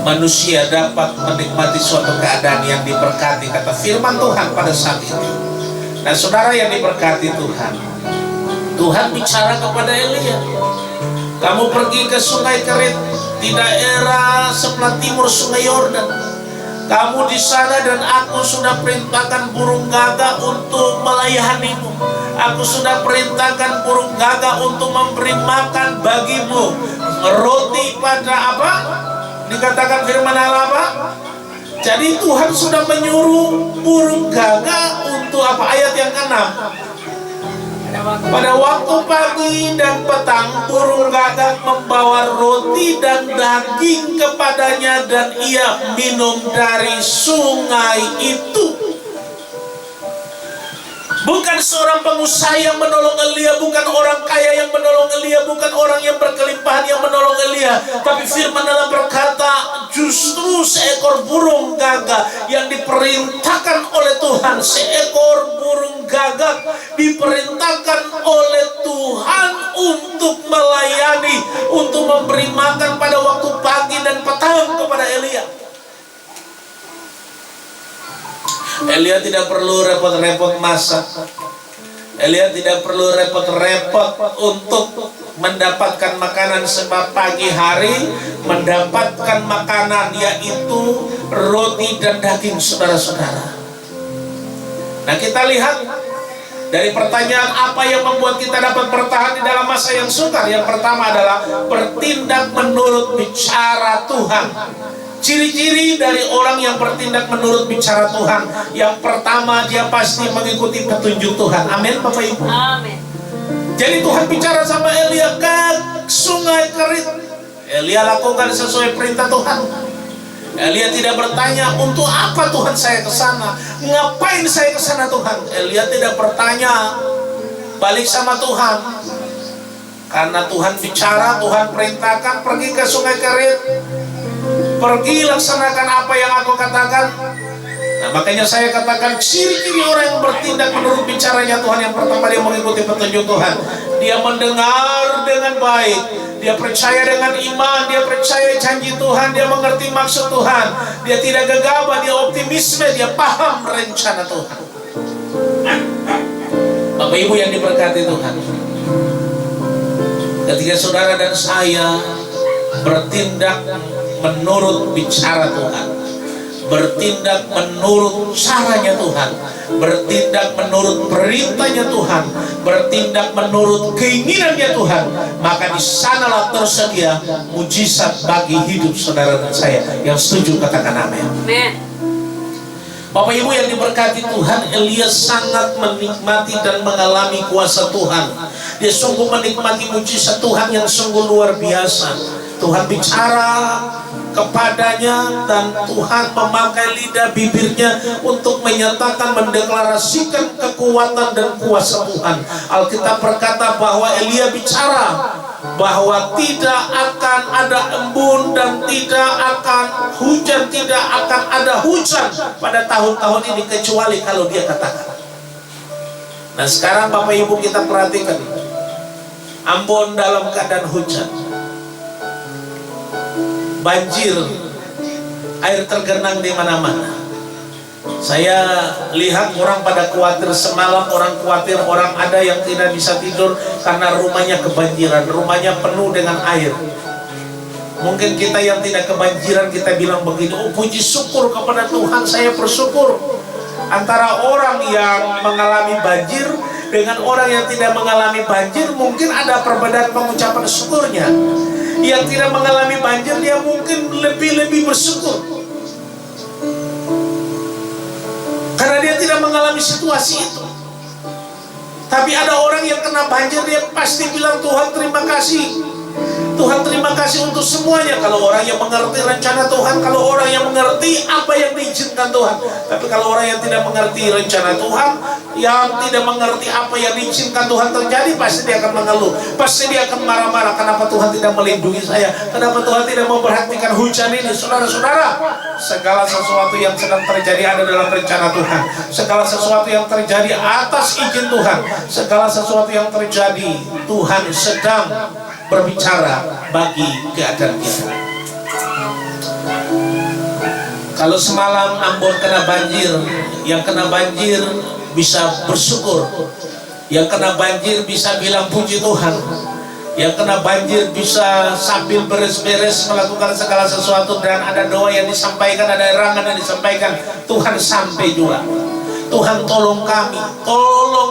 A: manusia dapat menikmati suatu keadaan yang diberkati, kata firman Tuhan pada saat itu. Nah, saudara yang diberkati Tuhan, Tuhan bicara kepada Elia, kamu pergi ke Sungai Kerit di daerah sebelah timur Sungai Yordan. Kamu di sana dan aku sudah perintahkan burung gagak untuk melayanimu. Aku sudah perintahkan burung gagak untuk memberi makan bagimu. Roti pada apa? Dikatakan firman Allah apa? Jadi Tuhan sudah menyuruh burung gagak untuk apa? Ayat yang ke-6. Pada waktu pagi dan petang, burung gagak membawa roti dan daging kepadanya, dan ia minum dari sungai itu. Bukan seorang pengusaha yang menolong Elia, bukan orang kaya yang menolong Elia, bukan orang yang berkelimpahan yang menolong Elia, tapi firman Allah berkata justru seekor burung gagak yang diperintahkan oleh Tuhan. Seekor burung gagak diperintahkan oleh Tuhan untuk melayani, untuk memberi makan pada waktu pagi dan petang kepada Elia. Elia tidak perlu repot-repot masak. Elia tidak perlu repot-repot untuk mendapatkan makanan, sebab pagi hari mendapatkan makanan, yaitu roti dan daging, saudara-saudara. Nah, kita lihat dari pertanyaan apa yang membuat kita dapat bertahan di dalam masa yang sukar. Yang pertama adalah bertindak menurut bicara Tuhan. Ciri-ciri dari orang yang bertindak menurut bicara Tuhan, yang pertama, dia pasti mengikuti petunjuk Tuhan. Amin, Bapak Ibu.
C: Amin.
A: Jadi Tuhan bicara sama Elia ke Sungai Kerit. Elia lakukan sesuai perintah Tuhan. Elia tidak bertanya, untuk apa Tuhan saya ke sana? Ngapain saya ke sana Tuhan? Elia tidak bertanya balik sama Tuhan. Karena Tuhan bicara, Tuhan perintahkan pergi ke Sungai Kerit. Pergi laksanakan apa yang aku katakan. Nah, makanya saya katakan ciri-ciri orang yang bertindak menurut bicaranya Tuhan. Yang pertama, dia mengikuti petunjuk Tuhan. Dia mendengar dengan baik, dia percaya dengan iman, dia percaya janji Tuhan, dia mengerti maksud Tuhan, dia tidak gegabah, dia optimisme, dia paham rencana Tuhan. Bapak Ibu yang diberkati Tuhan, ketika saudara dan saya bertindak menurut bicara Tuhan, bertindak menurut caranya Tuhan, bertindak menurut perintahnya Tuhan, bertindak menurut keinginannya Tuhan, maka di sanalah tersedia mujizat bagi hidup saudara dan saya. Yang setuju katakan amin.
C: Amin.
A: Bapak Ibu yang diberkati Tuhan, Elia sangat menikmati dan mengalami kuasa Tuhan. Dia sungguh menikmati mujizat Tuhan yang sungguh luar biasa. Tuhan bicara kepadanya dan Tuhan memakai lidah bibirnya untuk menyatakan, mendeklarasikan kekuatan dan kuasa Tuhan. Alkitab berkata bahwa Elia bicara bahwa tidak akan ada embun dan tidak akan hujan, tidak akan ada hujan pada tahun-tahun ini kecuali kalau dia katakan. Nah sekarang Bapak Ibu kita perhatikan, Ambon dalam keadaan hujan, banjir, air tergenang di mana-mana. Saya lihat orang pada khawatir semalam, orang khawatir, orang ada yang tidak bisa tidur karena rumahnya kebanjiran, rumahnya penuh dengan air. Mungkin kita yang tidak kebanjiran kita bilang begitu, oh puji syukur kepada Tuhan, saya bersyukur. Antara orang yang mengalami banjir dengan orang yang tidak mengalami banjir mungkin ada perbedaan pengucapan syukurnya. Yang tidak mengalami banjir dia mungkin lebih bersyukur karena dia tidak mengalami situasi itu. Tapi ada orang yang kena banjir, dia pasti bilang Tuhan terima kasih, Tuhan terima kasih untuk semuanya. Kalau orang yang mengerti rencana Tuhan, kalau orang yang mengerti apa yang diizinkan Tuhan. Tapi kalau orang yang tidak mengerti rencana Tuhan, yang tidak mengerti apa yang diizinkan Tuhan terjadi, pasti dia akan mengeluh, pasti dia akan marah-marah. Kenapa Tuhan tidak melindungi saya? Kenapa Tuhan tidak memperhatikan hujan ini? Saudara-saudara, segala sesuatu yang sedang terjadi ada dalam rencana Tuhan. Segala sesuatu yang terjadi atas izin Tuhan. Segala sesuatu yang terjadi Tuhan sedang berbicara bagi keadaan kita. Kalau semalam Ambon kena banjir, yang kena banjir bisa bersyukur, yang kena banjir bisa bilang puji Tuhan, yang kena banjir bisa sambil beres-beres melakukan segala sesuatu, dan ada doa yang disampaikan, ada erangan yang disampaikan, Tuhan sampai juga. Tuhan tolong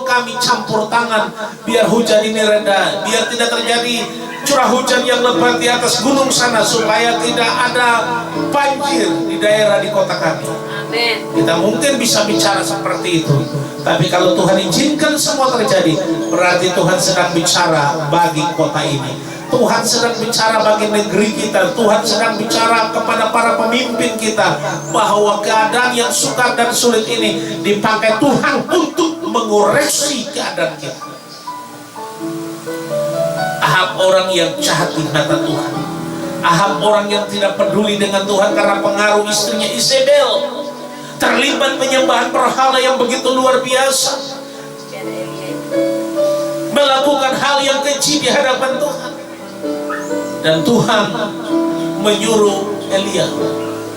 A: kami campur tangan biar hujan ini reda, biar tidak terjadi curah hujan yang lebat di atas gunung sana, supaya tidak ada banjir di daerah di kota kami.
C: Amin.
A: Kita mungkin bisa bicara seperti itu, tapi kalau Tuhan izinkan semua terjadi, berarti Tuhan sedang bicara bagi kota ini. Tuhan sedang bicara bagi negeri kita. Tuhan sedang bicara kepada para pemimpin kita bahwa keadaan yang sukar dan sulit ini dipakai Tuhan untuk mengoreksi keadaan kita. Ahab orang yang jahat di mata Tuhan. Ahab orang yang tidak peduli dengan Tuhan karena pengaruh istrinya Isabel. Terlibat penyembahan berhala yang begitu luar biasa. Melakukan hal yang keji di hadapan Tuhan. Dan Tuhan menyuruh Elia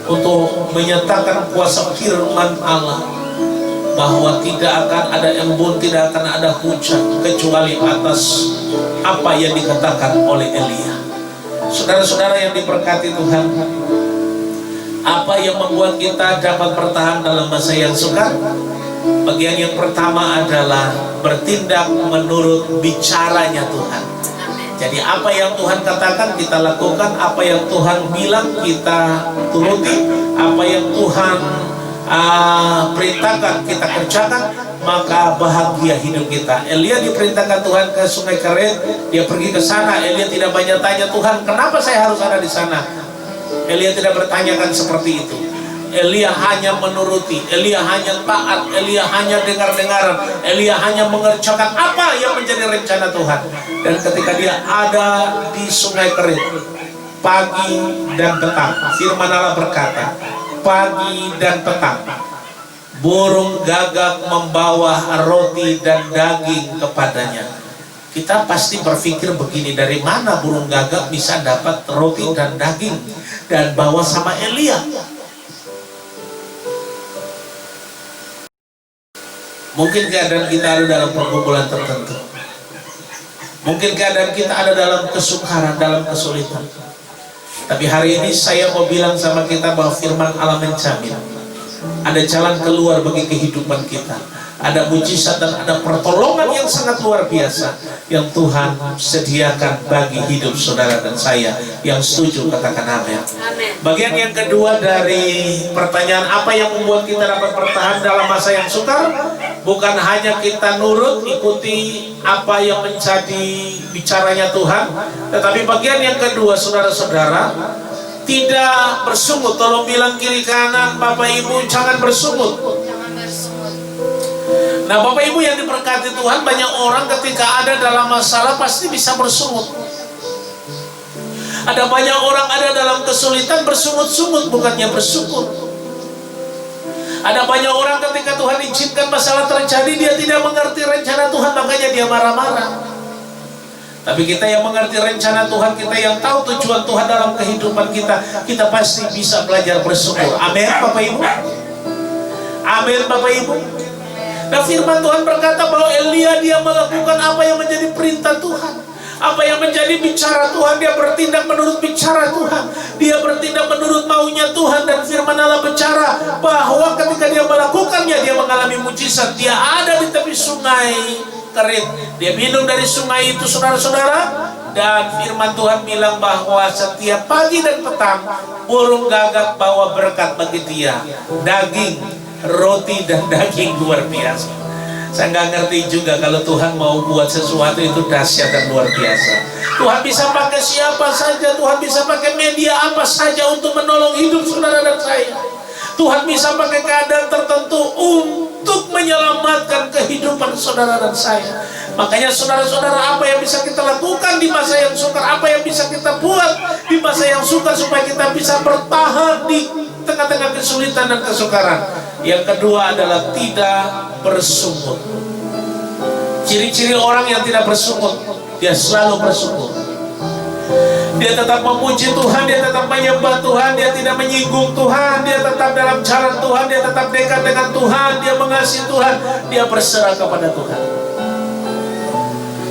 A: untuk menyatakan kuasa firman Allah bahwa tidak akan ada embun, tidak akan ada hujan kecuali atas apa yang dikatakan oleh Elia. Saudara-saudara yang diberkati Tuhan, apa yang membuat kita dapat bertahan dalam masa yang sukar? Bagian yang pertama adalah bertindak menurut bicaranya Tuhan. Jadi apa yang Tuhan katakan kita lakukan, apa yang Tuhan bilang kita turuti, apa yang Tuhan perintahkan kita kerjakan, maka bahagia hidup kita. Elia diperintahkan Tuhan ke Sungai Kerit, dia pergi ke sana. Elia tidak banyak tanya, Tuhan kenapa saya harus ada di sana? Elia tidak bertanyakan seperti itu. Elia hanya menuruti, Elia hanya taat, Elia hanya dengar-dengaran, Elia hanya mengerjakan apa yang menjadi rencana Tuhan. Dan ketika dia ada di Sungai Kerit, pagi dan petang, firman Allah berkata, pagi dan petang, burung gagak membawa roti dan daging kepadanya. Kita pasti berpikir begini, dari mana burung gagak bisa dapat roti dan daging dan bawa sama Elia? Mungkin keadaan kita ada dalam pergumulan tertentu. Mungkin keadaan kita ada dalam kesukaran, dalam kesulitan. Tapi hari ini saya mau bilang sama kita bahwa firman Allah menjamin ada jalan keluar bagi kehidupan kita. Ada mujizat dan ada pertolongan yang sangat luar biasa yang Tuhan sediakan bagi hidup saudara dan saya. Yang setuju katakan amin. Bagian yang kedua dari pertanyaan, apa yang membuat kita dapat bertahan dalam masa yang sukar? Bukan hanya kita nurut ikuti apa yang menjadi bicaranya Tuhan, tetapi bagian yang kedua saudara-saudara, tidak bersungut. Tolong bilang kiri kanan, Bapak Ibu, jangan bersungut. Nah, Bapak Ibu yang diberkati Tuhan, banyak orang ketika ada dalam masalah pasti bisa bersungut. Ada banyak orang ada dalam kesulitan bersungut-sungut, bukannya bersyukur. Ada banyak orang ketika Tuhan izinkan masalah terjadi, dia tidak mengerti rencana Tuhan, makanya dia marah-marah. Tapi kita yang mengerti rencana Tuhan, kita yang tahu tujuan Tuhan dalam kehidupan kita, kita pasti bisa belajar bersyukur. Amin Bapak Ibu. Amin Bapak Ibu. Nah, firman Tuhan berkata bahwa Elia dia melakukan apa yang menjadi perintah Tuhan, apa yang menjadi bicara Tuhan. Dia bertindak menurut bicara Tuhan, dia bertindak menurut maunya Tuhan. Dan firman Allah bicara bahwa ketika dia melakukannya, dia mengalami mujizat. Dia ada di tepi sungai Kerit, dia minum dari sungai itu saudara-saudara. Dan firman Tuhan bilang bahwa setiap pagi dan petang burung gagak bawa berkat bagi dia, daging, roti dan daging luar biasa. Saya nggak ngerti juga kalau Tuhan mau buat sesuatu itu dahsyat dan luar biasa. Tuhan bisa pakai siapa saja, Tuhan bisa pakai media apa saja untuk menolong hidup saudara dan saya. Tuhan bisa pakai keadaan tertentu untuk menyelamatkan kehidupan saudara dan saya. Makanya saudara-saudara, apa yang bisa kita lakukan di masa yang sukar, apa yang bisa kita buat di masa yang sukar supaya kita bisa bertahan di tengah-tengah kesulitan dan kesukaran. Yang kedua adalah tidak bersungut. Ciri-ciri orang yang tidak bersungut, dia selalu bersyukur. Dia tetap memuji Tuhan, dia tetap menyembah Tuhan, dia tidak menyinggung Tuhan, dia tetap dalam jalan Tuhan, dia tetap dekat dengan Tuhan, dia mengasihi Tuhan, dia berserah kepada Tuhan.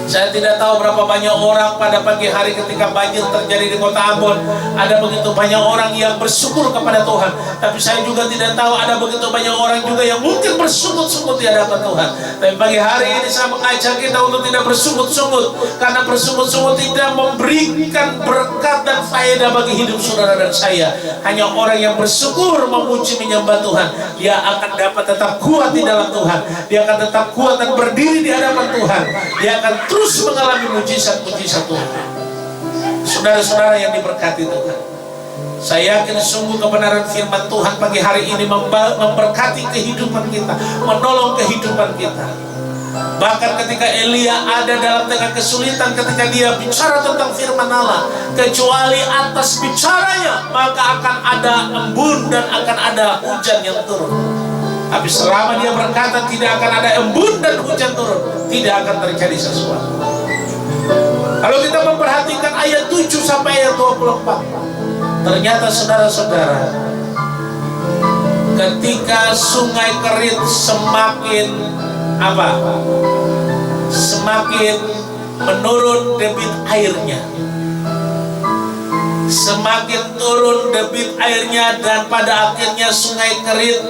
A: Saya tidak tahu berapa banyak orang pada pagi hari ketika banjir terjadi di kota Ambon, ada begitu banyak orang yang bersyukur kepada Tuhan. Tapi saya juga tidak tahu ada begitu banyak orang juga yang mungkin bersungut-sungut di hadapan Tuhan. Tapi pagi hari ini saya mengajak kita untuk tidak bersungut-sungut, karena bersungut-sungut tidak memberikan berkat dan faedah bagi hidup saudara dan saya. Hanya orang yang bersyukur, memuji, menyembah Tuhan, dia akan dapat tetap kuat di dalam Tuhan, dia akan tetap kuat dan berdiri di hadapan Tuhan, dia akan terus mengalami mujizat-mujizat Tuhan. Saudara-saudara yang diberkati Tuhan, saya yakin sungguh kebenaran firman Tuhan pagi hari ini memberkati kehidupan kita, menolong kehidupan kita. Bahkan ketika Elia ada dalam tengah kesulitan, ketika dia bicara tentang firman Allah, kecuali atas bicaranya maka akan ada embun dan akan ada hujan yang turun. Tapi selama dia berkata tidak akan ada embun dan hujan turun, tidak akan terjadi sesuatu. Kalau kita memperhatikan ayat 7 sampai ayat 24, ternyata saudara-saudara, ketika sungai Kerit semakin semakin menurun debit airnya, semakin turun debit airnya, dan pada akhirnya sungai Kerit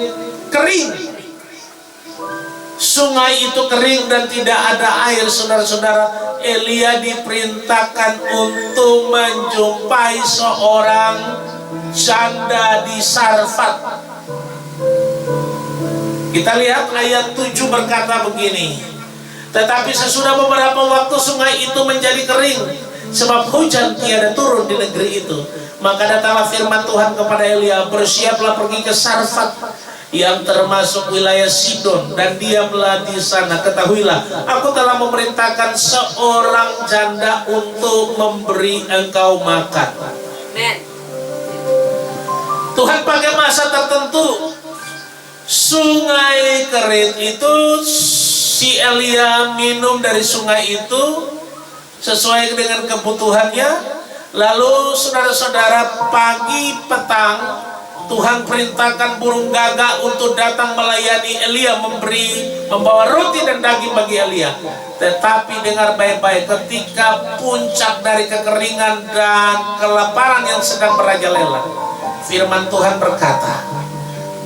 A: kering. Sungai itu kering dan tidak ada air, saudara-saudara. Elia diperintahkan untuk menjumpai seorang janda di Sarfat. Kita lihat ayat 7 berkata begini, tetapi sesudah beberapa waktu sungai itu menjadi kering, sebab hujan tiada turun di negeri itu. Maka datanglah firman Tuhan kepada Elia, bersiaplah pergi ke Sarfat yang termasuk wilayah Sidon, dan diamlah di sana. Ketahuilah, aku telah memerintahkan seorang janda untuk memberi engkau makan.
C: Amen.
A: Tuhan pakai masa tertentu. Sungai Kerit itu, si Elia minum dari sungai itu sesuai dengan kebutuhannya. Lalu saudara-saudara, pagi petang Tuhan perintahkan burung gagak untuk datang melayani Elia, membawa roti dan daging bagi Elia. Tetapi dengar baik-baik, ketika puncak dari kekeringan dan kelaparan yang sedang merajalela, firman Tuhan berkata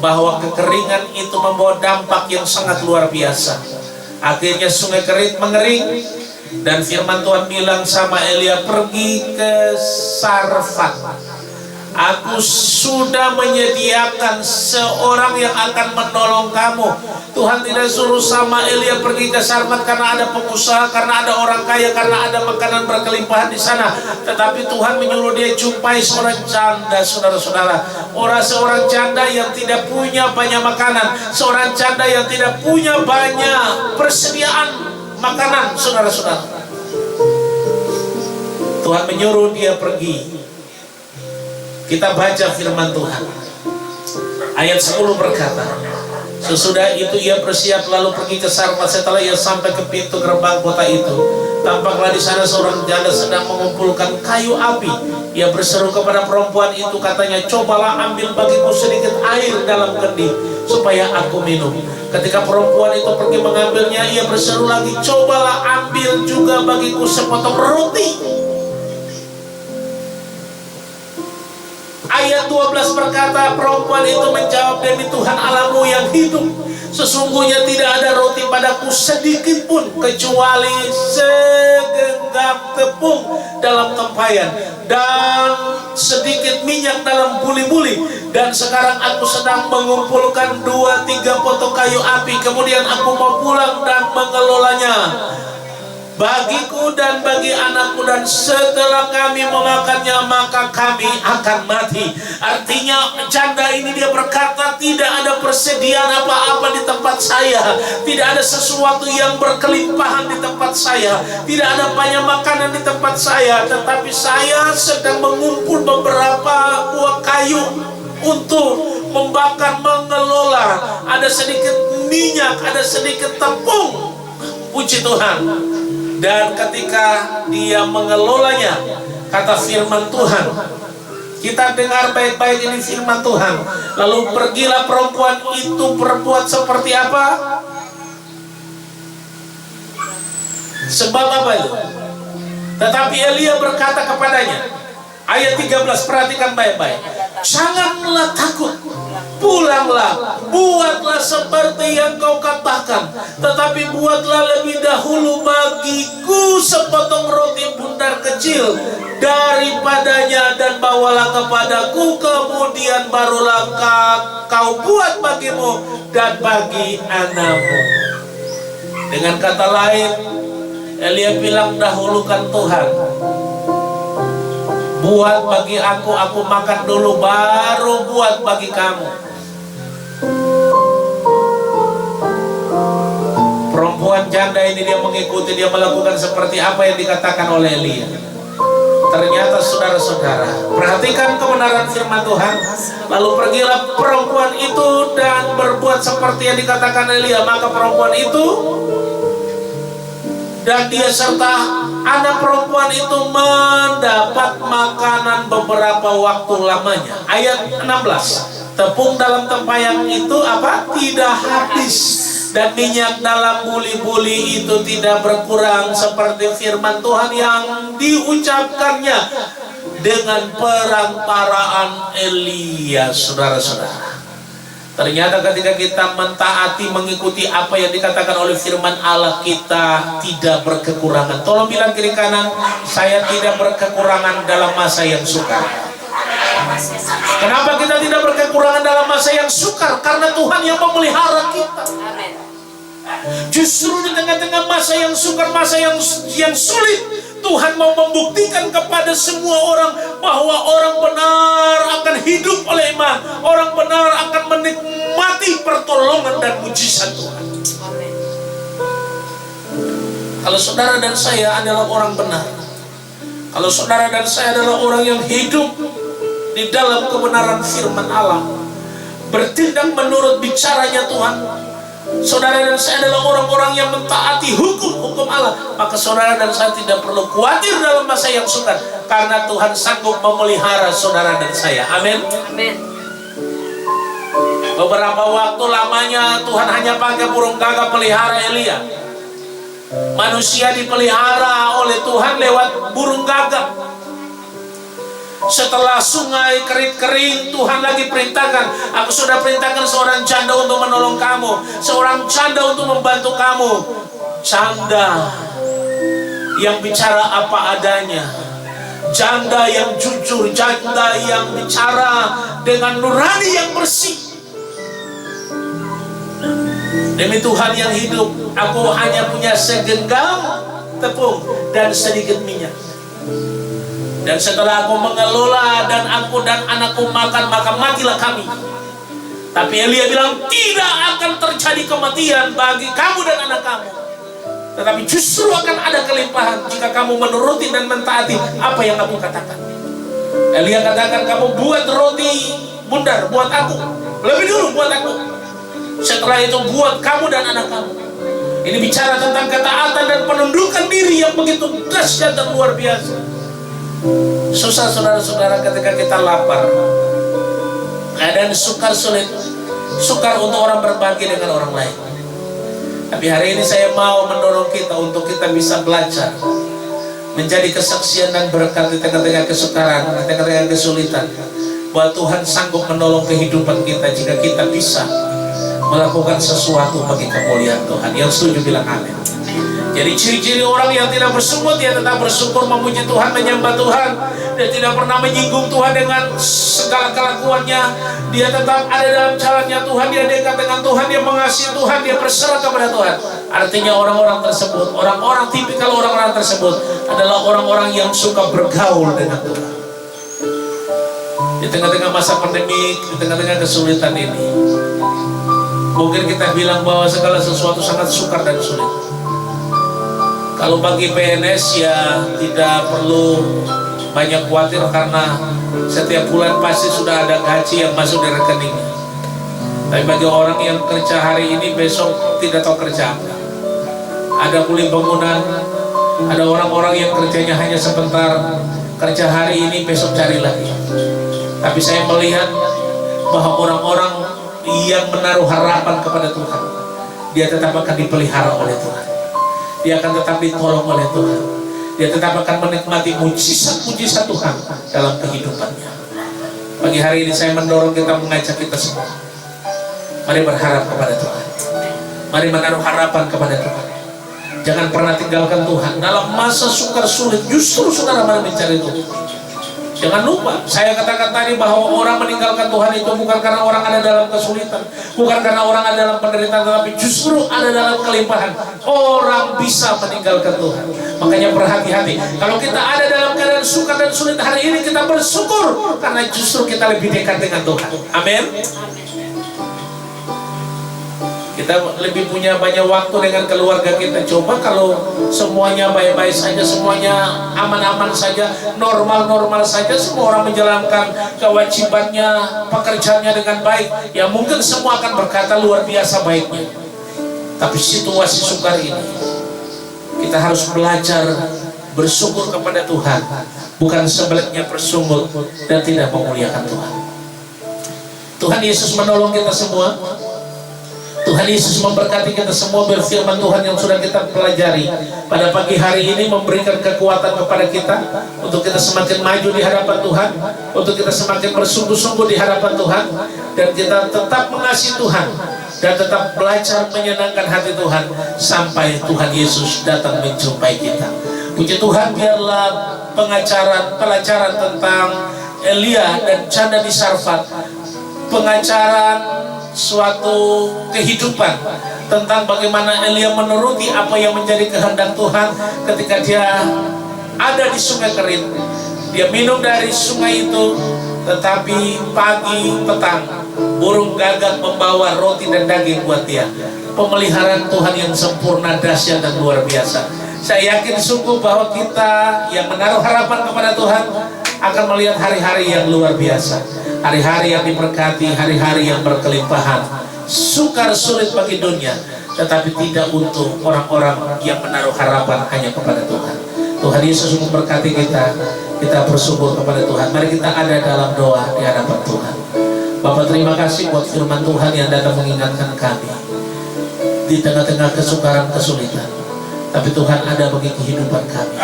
A: bahwa kekeringan itu membawa dampak yang sangat luar biasa. Akhirnya sungai Kerit mengering, dan firman Tuhan bilang sama Elia, pergi ke Sarfat. Aku sudah menyediakan seorang yang akan menolong kamu. Tuhan tidak suruh sama Elia pergi ke Sarfat karena ada pengusaha, karena ada orang kaya, karena ada makanan berkelimpahan di sana. Tetapi Tuhan menyuruh dia jumpai seorang janda, saudara-saudara. Seorang janda yang tidak punya banyak makanan, seorang janda yang tidak punya banyak persediaan makanan, saudara-saudara. Tuhan menyuruh dia pergi. Kita baca firman Tuhan. Ayat 10 berkata, sesudah itu ia bersiap lalu pergi ke Sarfat. Setelah ia sampai ke pintu gerbang kota itu, tampaklah di sana seorang janda sedang mengumpulkan kayu api. Ia berseru kepada perempuan itu, katanya, cobalah ambil bagiku sedikit air dalam kendi supaya aku minum. Ketika perempuan itu pergi mengambilnya, ia berseru lagi, cobalah ambil juga bagiku sepotong roti. Ayat 12 berkata, perempuan itu menjawab, demi Tuhan Allahmu yang hidup, sesungguhnya tidak ada roti padaku sedikit pun kecuali segenggam tepung dalam tempayan dan sedikit minyak dalam buli-buli. Dan sekarang aku sedang mengumpulkan 2-3 potong kayu api, kemudian aku mau pulang dan mengelolanya bagiku dan bagi anakku, dan setelah kami memakannya maka kami akan mati. Artinya janda ini dia berkata, tidak ada persediaan apa-apa di tempat saya, tidak ada sesuatu yang berkelimpahan di tempat saya, tidak ada banyak makanan di tempat saya, tetapi saya sedang mengumpul beberapa buah kayu untuk membakar, mengelola. Ada sedikit minyak, ada sedikit tepung. Puji Tuhan. Dan ketika dia mengelolanya, kata firman Tuhan, kita dengar baik-baik ini firman Tuhan. Lalu pergilah perempuan itu berbuat seperti apa? Sebab apa itu? Tetapi Elia berkata kepadanya, ayat 13, perhatikan baik-baik, janganlah takut, pulanglah, buatlah seperti yang kau katakan, tetapi buatlah lebih dahulu bagiku sepotong roti bundar kecil daripadanya dan bawalah kepadaku, kemudian barulah kau buat bagimu dan bagi anakmu. Dengan kata lain, Elia bilang, dahulukan Tuhan, buat bagi aku makan dulu, baru buat bagi kamu. Perempuan janda ini dia mengikuti, dia melakukan seperti apa yang dikatakan oleh Elia. Ternyata saudara-saudara, perhatikan kebenaran firman Tuhan. Lalu pergilah perempuan itu dan berbuat seperti yang dikatakan Elia. Maka perempuan itu dan dia serta anak perempuan itu mendapat makanan beberapa waktu lamanya. Ayat 16, tepung dalam tempayan itu apa? Tidak habis, dan minyak dalam buli-buli itu tidak berkurang, seperti firman Tuhan yang diucapkannya dengan perantaraan Elia. Saudara-saudara, ternyata ketika kita mentaati, mengikuti apa yang dikatakan oleh firman Allah, kita tidak berkekurangan. Tolong bilang kiri kanan, saya tidak berkekurangan dalam masa yang sukar. Kenapa kita tidak berkekurangan dalam masa yang sukar? Karena Tuhan yang memelihara kita. Justru di tengah-tengah masa yang sukar, masa yang sulit, Tuhan mau membuktikan kepada semua orang bahwa orang benar akan hidup oleh iman. Orang benar akan menikmati pertolongan dan mujizat Tuhan. Kalau saudara dan saya adalah orang benar, kalau saudara dan saya adalah orang yang hidup di dalam kebenaran firman Allah, bertindak menurut bicaranya Tuhan, saudara dan saya adalah orang-orang yang mentaati hukum Allah, maka saudara dan saya tidak perlu khawatir dalam masa yang sukar, karena Tuhan sanggup memelihara saudara dan saya. Amin.
C: Amin.
A: Beberapa waktu lamanya Tuhan hanya pakai burung gagak pelihara Elia. Manusia dipelihara oleh Tuhan lewat burung gagak. Setelah sungai kering, Tuhan lagi perintahkan, aku sudah perintahkan seorang janda untuk menolong kamu, seorang janda untuk membantu kamu. Janda yang bicara apa adanya, janda yang jujur, janda yang bicara dengan nurani yang bersih. Demi Tuhan yang hidup, aku hanya punya segenggam tepung dan sedikit minyak. Dan setelah aku mengelola dan aku dan anakku makan, maka matilah kami. Tapi Elia bilang, tidak akan terjadi kematian bagi kamu dan anak kamu, tetapi justru akan ada kelimpahan jika kamu menuruti dan mentaati apa yang aku katakan. Elia katakan, kamu buat roti bundar buat aku, lebih dulu buat aku, setelah itu buat kamu dan anak kamu. Ini bicara tentang ketaatan dan penundukan diri yang begitu dahsyat dan luar biasa. Susah saudara-saudara ketika kita lapar, keadaan sukar sulit, sukar untuk orang berbagi dengan orang lain. Tapi hari ini saya mau mendorong kita untuk kita bisa belajar menjadi kesaksian dan berkat di tengah-tengah kesukaran, di tengah-tengah kesulitan, bahwa Tuhan sanggup menolong kehidupan kita jika kita bisa melakukan sesuatu bagi kemuliaan Tuhan. Yang setuju bilang amin. Jadi ciri-ciri orang yang tidak bersungut, dia tetap bersyukur, memuji Tuhan, menyembah Tuhan. Dia tidak pernah menyinggung Tuhan dengan segala kelakuannya. Dia tetap ada dalam jalannya Tuhan, dia dekat dengan Tuhan, dia mengasihi Tuhan, dia berserah kepada Tuhan. Artinya orang-orang tersebut, orang-orang tipikal orang-orang tersebut adalah orang-orang yang suka bergaul dengan Tuhan. Di tengah-tengah masa pandemi, di tengah-tengah kesulitan ini, mungkin kita bilang bahwa segala sesuatu sangat sukar dan sulit. Kalau bagi PNS ya tidak perlu banyak khawatir, karena setiap bulan pasti sudah ada gaji yang masuk di rekeningnya. Tapi bagi orang yang kerja hari ini, besok tidak tahu kerja apa. Ada kuli bangunan, ada orang-orang yang kerjanya hanya sebentar, kerja hari ini besok cari lagi. Tapi saya melihat bahwa orang-orang yang menaruh harapan kepada Tuhan, dia tetap akan dipelihara oleh Tuhan. Dia akan tetap ditolong oleh Tuhan. Dia tetap akan menikmati mujizat-mujizat Tuhan dalam kehidupannya. Pagi hari ini saya mendorong kita, mengajak kita semua, mari berharap kepada Tuhan. Mari menaruh harapan kepada Tuhan. Jangan pernah tinggalkan Tuhan. Dalam masa sukar sulit, justru saudara mari mencari Tuhan. Jangan lupa, saya katakan tadi bahwa orang meninggalkan Tuhan itu bukan karena orang ada dalam kesulitan, bukan karena orang ada dalam penderitaan, tetapi justru ada dalam kelimpahan. Orang bisa meninggalkan Tuhan. Makanya berhati-hati. Kalau kita ada dalam keadaan sukar dan sulit hari ini, kita bersyukur karena justru kita lebih dekat dengan Tuhan. Amin. Kita lebih punya banyak waktu dengan keluarga kita. Coba kalau semuanya baik-baik saja, semuanya aman-aman saja, normal-normal saja, semua orang menjalankan kewajibannya, pekerjaannya dengan baik, ya mungkin semua akan berkata luar biasa baiknya. Tapi situasi sukar ini, kita harus belajar bersyukur kepada Tuhan, bukan sebaliknya bersungut dan tidak memuliakan Tuhan. Tuhan Yesus menolong kita semua. Tuhan Yesus memberkati kita semua. Berfirman Tuhan yang sudah kita pelajari pada pagi hari ini memberikan kekuatan kepada kita untuk kita semakin maju di hadapan Tuhan, untuk kita semakin bersungguh-sungguh di hadapan Tuhan, dan kita tetap mengasihi Tuhan dan tetap belajar menyenangkan hati Tuhan sampai Tuhan Yesus datang menjumpai kita. Puji Tuhan, biarlah pelajaran tentang Elia dan janda di Sarfat, pengajaran suatu kehidupan tentang bagaimana Elia menuruti apa yang menjadi kehendak Tuhan ketika dia ada di sungai kering. Dia minum dari sungai itu, tetapi pagi petang burung gagak membawa roti dan daging buat dia. Pemeliharaan Tuhan yang sempurna, dahsyat dan luar biasa. Saya yakin sungguh bahwa kita yang menaruh harapan kepada Tuhan akan melihat hari-hari yang luar biasa, hari-hari yang diberkati, hari-hari yang berkelimpahan. Sukar sulit bagi dunia, tetapi tidak untuk orang-orang yang menaruh harapan hanya kepada Tuhan. Tuhan Yesus memberkati kita. Kita bersyukur kepada Tuhan. Mari kita ada dalam doa di hadapan Tuhan.
D: Bapak terima kasih buat firman Tuhan yang datang mengingatkan kami di tengah-tengah kesukaran kesulitan. Tapi Tuhan ada bagi kehidupan kami.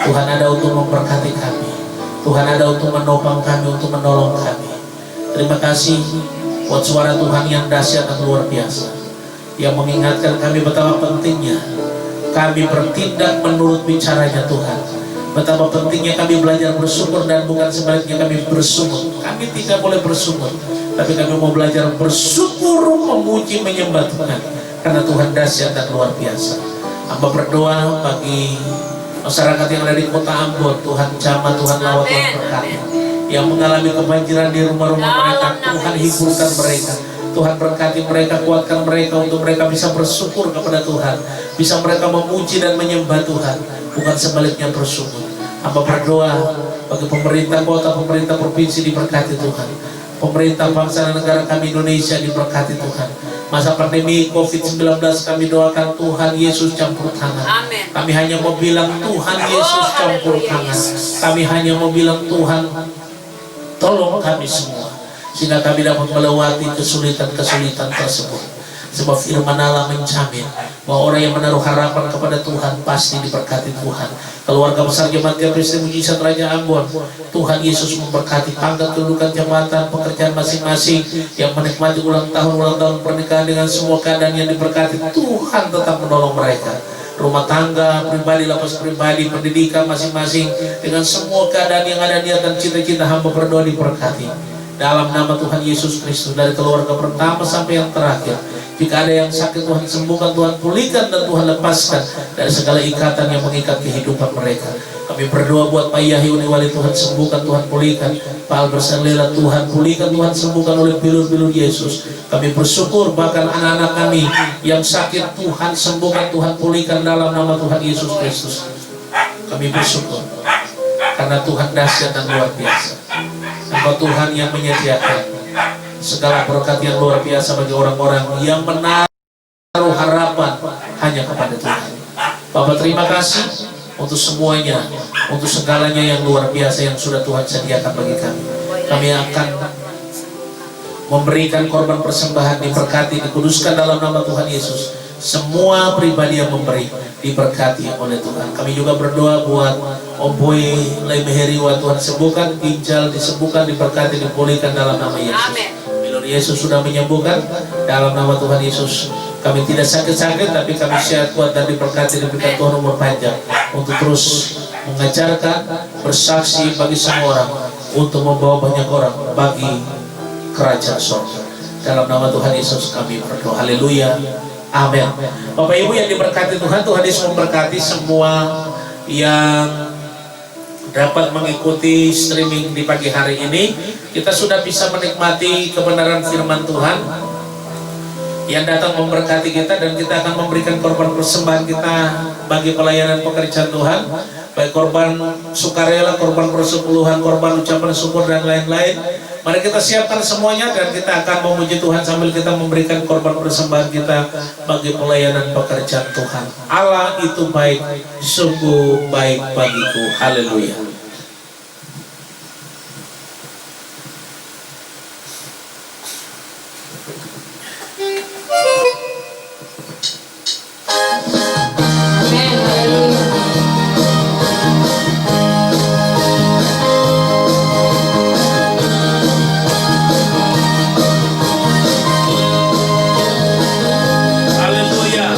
D: Tuhan ada untuk memberkati kami. Tuhan ada untuk menopang kami, untuk menolong kami. Terima kasih buat suara Tuhan yang dahsyat dan luar biasa, yang mengingatkan kami betapa pentingnya kami bertindak menurut bicaranya Tuhan. Betapa pentingnya kami belajar bersyukur dan bukan sebaliknya kami bersungut. Kami tidak boleh bersungut, tapi kami mau belajar bersyukur, memuji, menyembah Tuhan, karena Tuhan dahsyat dan luar biasa. Hamba berdoa bagi masyarakat yang ada di kota Ambon, Tuhan jamah, Tuhan lawat, Tuhan berkati. Yang mengalami kebanjiran di rumah-rumah mereka, Tuhan hiburkan mereka. Tuhan berkati mereka, kuatkan mereka untuk mereka bisa bersyukur kepada Tuhan, bisa mereka memuji dan menyembah Tuhan, bukan sebaliknya bersyukur. Hamba berdoa bagi pemerintah kota, pemerintah provinsi diberkati Tuhan. Pemerintah bangsa dan negara kami Indonesia diberkati Tuhan. Masa pandemi COVID-19 kami doakan Tuhan Yesus campur tangan.
C: Amin.
D: Kami hanya mau bilang Tuhan Yesus campur tangan. Kami hanya mau bilang Tuhan tolong kami semua, sehingga kami dapat melewati kesulitan-kesulitan tersebut. Sebab firman Allah menjamin bahwa orang yang menaruh harapan kepada Tuhan pasti diberkati Tuhan. Keluarga besar Jemaat GPSD Mujizat Raja Ambon, Tuhan Yesus memberkati pangkat kedudukan jabatan pekerjaan masing-masing, yang menikmati ulang tahun pernikahan dengan semua keadaan yang diberkati. Tuhan tetap menolong mereka. Rumah tangga, pribadi, lapas pribadi, pendidikan masing-masing, dengan semua keadaan yang ada niat dan cita-cita hamba berdoa diberkati. Dalam nama Tuhan Yesus Kristus, dari keluarga pertama sampai yang terakhir. Jika ada yang sakit, Tuhan sembuhkan, Tuhan pulihkan, dan Tuhan lepaskan dari segala ikatan yang mengikat kehidupan mereka. Kami berdoa buat Pak Yahya Uniwali, Tuhan sembuhkan, Tuhan pulihkan. Pak Albersan Lela, Tuhan pulihkan, Tuhan sembuhkan oleh bilur-bilur Yesus. Kami bersyukur bahkan anak-anak kami yang sakit, Tuhan sembuhkan, Tuhan pulihkan dalam nama Tuhan Yesus Kristus. Kami bersyukur karena Tuhan dahsyat dan luar biasa. Engkau Tuhan yang menyediakan segala berkat yang luar biasa bagi orang-orang yang menaruh harapan hanya kepada Tuhan. Bapak terima kasih untuk semuanya, untuk segalanya yang luar biasa yang sudah Tuhan sediakan bagi kami. Kami akan memberikan korban persembahan, diberkati, dikuduskan dalam nama Tuhan Yesus. Semua pribadi yang memberi diberkati oleh Tuhan. Kami juga berdoa buat Om Boy Lemeheriwa, Tuhan sembuhkan, ginjal disembuhkan, diberkati, dipulihkan dalam nama Yesus.
C: Amin.
D: Bilur Yesus sudah menyembuhkan dalam nama Tuhan Yesus. Kami tidak sakit-sakit, tapi kami sehat, kuat, dan diberkati, diberikan Tuhan umur panjang untuk terus mengajarkan, bersaksi bagi semua orang, untuk membawa banyak orang bagi kerajaan surga. Dalam nama Tuhan Yesus kami berdoa. Haleluya. Amin. Bapak Ibu yang diberkati Tuhan, Tuhan Yesus memberkati semua yang dapat mengikuti streaming di pagi hari ini. Kita sudah bisa menikmati kebenaran firman Tuhan yang datang memberkati kita, dan kita akan memberikan korban persembahan kita bagi pelayanan pekerjaan Tuhan, baik korban sukarela, korban persepuluhan, korban ucapan syukur, dan lain-lain. Mari kita siapkan semuanya, dan kita akan memuji Tuhan sambil kita memberikan korban persembahan kita bagi pelayanan pekerjaan Tuhan. Allah itu baik, sungguh baik bagiku. Haleluya.
B: Amen. Haleluya.
A: Haleluya.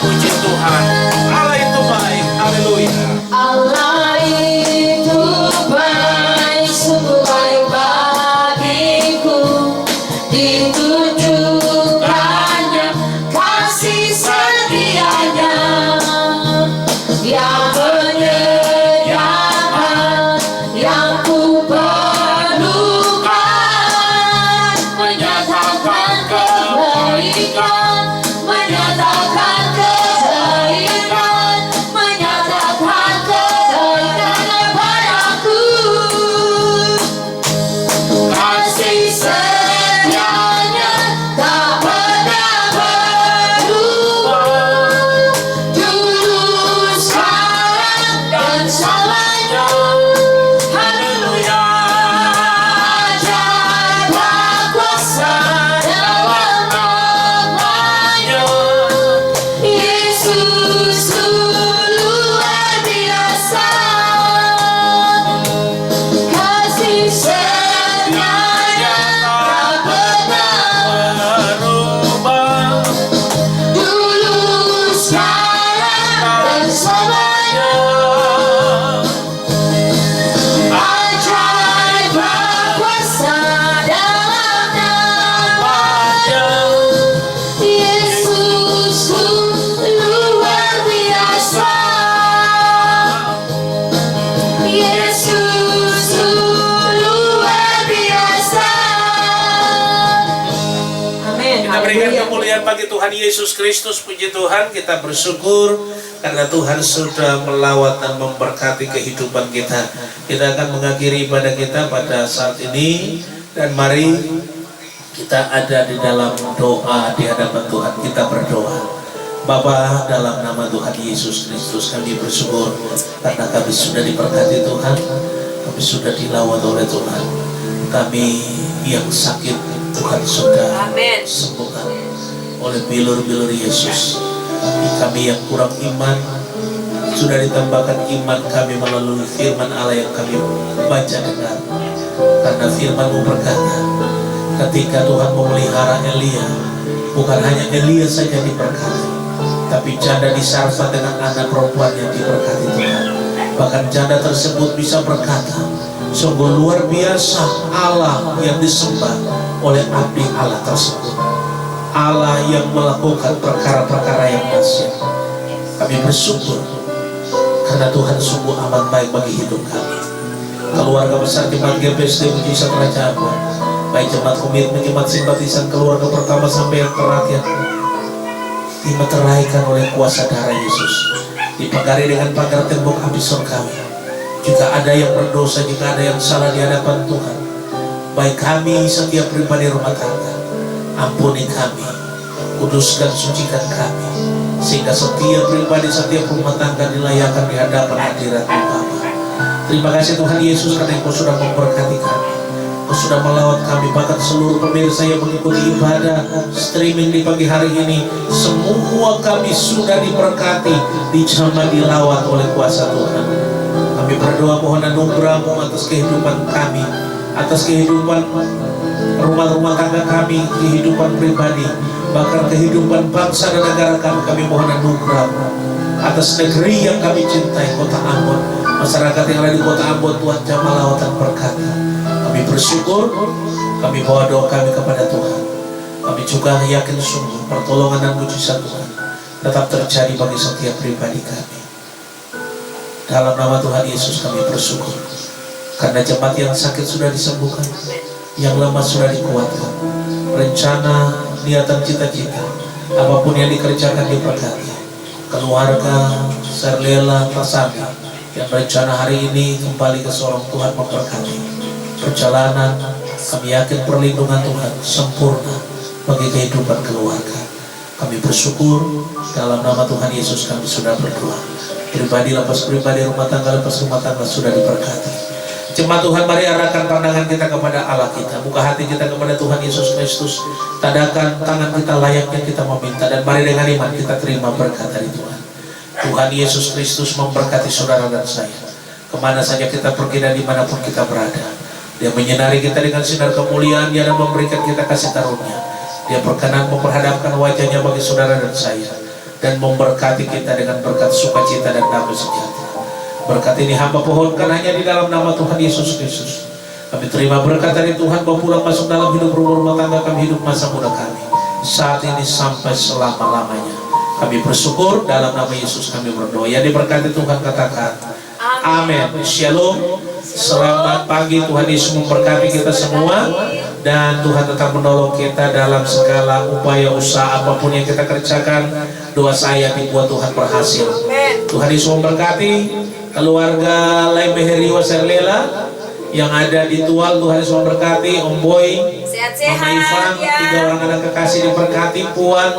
A: Puji Tuhan, Allah itu baik. Haleluya.
B: Allah itu baik, sungguh baik bagiku. Ditunjukkannya kasih setianya yang menyediakan yang ku perlukan, menyatakan kebaikan, menyatakan kebaikan, menyatakan kebaikan padaku. Kasih setianya tak pernah berubah, dulu, sekarang, dan selamanya. Haleluya. Ajaib kuasa dalam namanya. Yesus luar biasa. Kasih setianya tak pernah
A: Berubah.
B: dulu, sekarang, dan selamanya. Ajaib kuasa dalam namanya. Yesus luar biasa. Yesus luar biasa. Amin.
A: Kita berikan kemuliaan bagi Tuhan Yesus Kristus. Puji Tuhan, kita bersyukur karena Tuhan sudah melawat dan memberkati kehidupan kita. Kita akan mengakhiri ibadah kita pada saat ini, dan mari kita ada di dalam doa di hadapan Tuhan. Kita berdoa. Bapa, dalam nama Tuhan Yesus Kristus, kami bersyukur karena kami sudah diberkati Tuhan, kami sudah dilawat oleh Tuhan. Kami yang sakit Tuhan sudah
C: Amin.
A: sembuhkan oleh bilur-bilur Yesus. Kami yang kurang iman sudah ditambahkan iman kami melalui firman Allah yang kami baca dengar. Karena firman-Mu berkata, ketika Tuhan memelihara Elia, bukan hanya Elia saja diberkati, tapi janda di Sarfat dengan anak perempuannya diberkati Tuhan. Bahkan janda tersebut bisa berkata, sungguh luar biasa Allah yang disembah oleh abdi Allah tersebut. Allah yang melakukan perkara-perkara yang dahsyat. Kami bersyukur karena Tuhan sungguh amat baik bagi hidup kami. Keluarga besar Jemaat GPSD Mujizat Raja Ambon, baik Jemaat Komitmen, Jemaat Simpatisan, keluarga pertama sampai yang terakhir, dimeteraikan oleh kuasa darah Yesus, dipagari dengan pagar tembok api surgawi. Jika ada yang berdosa, jika ada yang salah di hadapan Tuhan, baik kami setiap pribadi rumah tangga, ampuni kami, kuduskan, sucikan kami, sehingga setiap pribadi, setiap rumah tangga dilayakkan di hadapan hadirat-Mu Bapa. Terima kasih Tuhan Yesus karena Engkau sudah memberkati kami, Engkau sudah melawat kami, bahkan seluruh pemirsa yang mengikuti ibadah streaming di pagi hari ini, semua kami sudah diberkati, dijamah, dilawat oleh kuasa Tuhan. Kami berdoa mohon anugerah-Mu atas kehidupan kami, atas kehidupan rumah-rumah tangga kami, kehidupan pribadi, bahkan kehidupan bangsa dan negara kami. Kami mohon anugerah-Mu atas negeri yang kami cintai, kota Ambon, masyarakat yang ada di kota Ambon. Tuhan jamah lawatan berkat. Kami bersyukur, kami bawa doa kami kepada Tuhan. Kami juga yakin sungguh pertolongan dan mujizat Tuhan tetap terjadi bagi setiap pribadi kami. Dalam nama Tuhan Yesus kami bersyukur karena jemaat yang sakit sudah disembuhkan, yang lemah sudah dikuatkan. Rencana, niatan, cita-cita, apapun yang dikerjakan diberkati. Keluarga, Serlela, pasangan yang rencana hari ini kembali ke sorong, Tuhan memberkati. Perjalanan, kami yakin perlindungan Tuhan sempurna bagi kehidupan keluarga. Kami bersyukur dalam nama Tuhan Yesus kami sudah berdoa. Pribadi lepas pribadi, rumah tangga lepas rumah tangga sudah diberkati. Jemaat Tuhan, mari arahkan pandangan kita kepada Allah kita, buka hati kita kepada Tuhan Yesus Kristus, tadakan tangan kita layaknya kita meminta, dan mari dengan iman kita terima berkat dari Tuhan. Tuhan Yesus Kristus memberkati saudara dan saya, kemana saja kita pergi dan dimanapun kita berada. Dia menyinari kita dengan sinar kemuliaan-Nya dan memberikan kita kasih karunia. Dia berkenan memperhadapkan wajahnya bagi saudara dan saya.
D: dan memberkati kita dengan berkat sukacita dan damai sejahtera. Berkat ini hamba pohonkan hanya di dalam nama Tuhan Yesus Kristus. Kami terima berkat dari Tuhan, bawa pulang masuk dalam hidup rumah tangga kami, hidup masa muda kami, saat ini sampai selama-lamanya. Kami bersyukur dalam nama Yesus kami berdoa. Yang diberkati Tuhan katakan amin. Shalom. Selamat pagi, Tuhan Yesus memberkati kita semua, dan Tuhan tetap menolong kita dalam segala upaya usaha apapun yang kita kerjakan. Doa saya dibuat Tuhan berhasil. Tuhan Yesus memberkati keluarga Laimeheri Waserlela yang ada di Tual. Tuhan Yesus memberkati Om Boy, Mama
C: Sehat-sehat
D: Ivan,
C: ya.
D: 3 orang anak kekasih diberkati, Puan,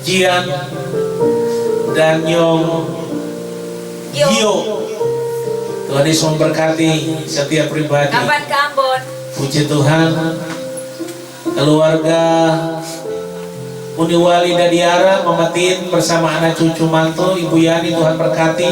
D: Jian, dan Yong Gio. Tuhan Yesus memberkati setiap pribadi.
C: Kapan ke Ambon?
D: Puji Tuhan. Keluarga Uniwali Dadiara, Mama Tin bersama anak cucu mantu, Ibu Yani, Tuhan berkati.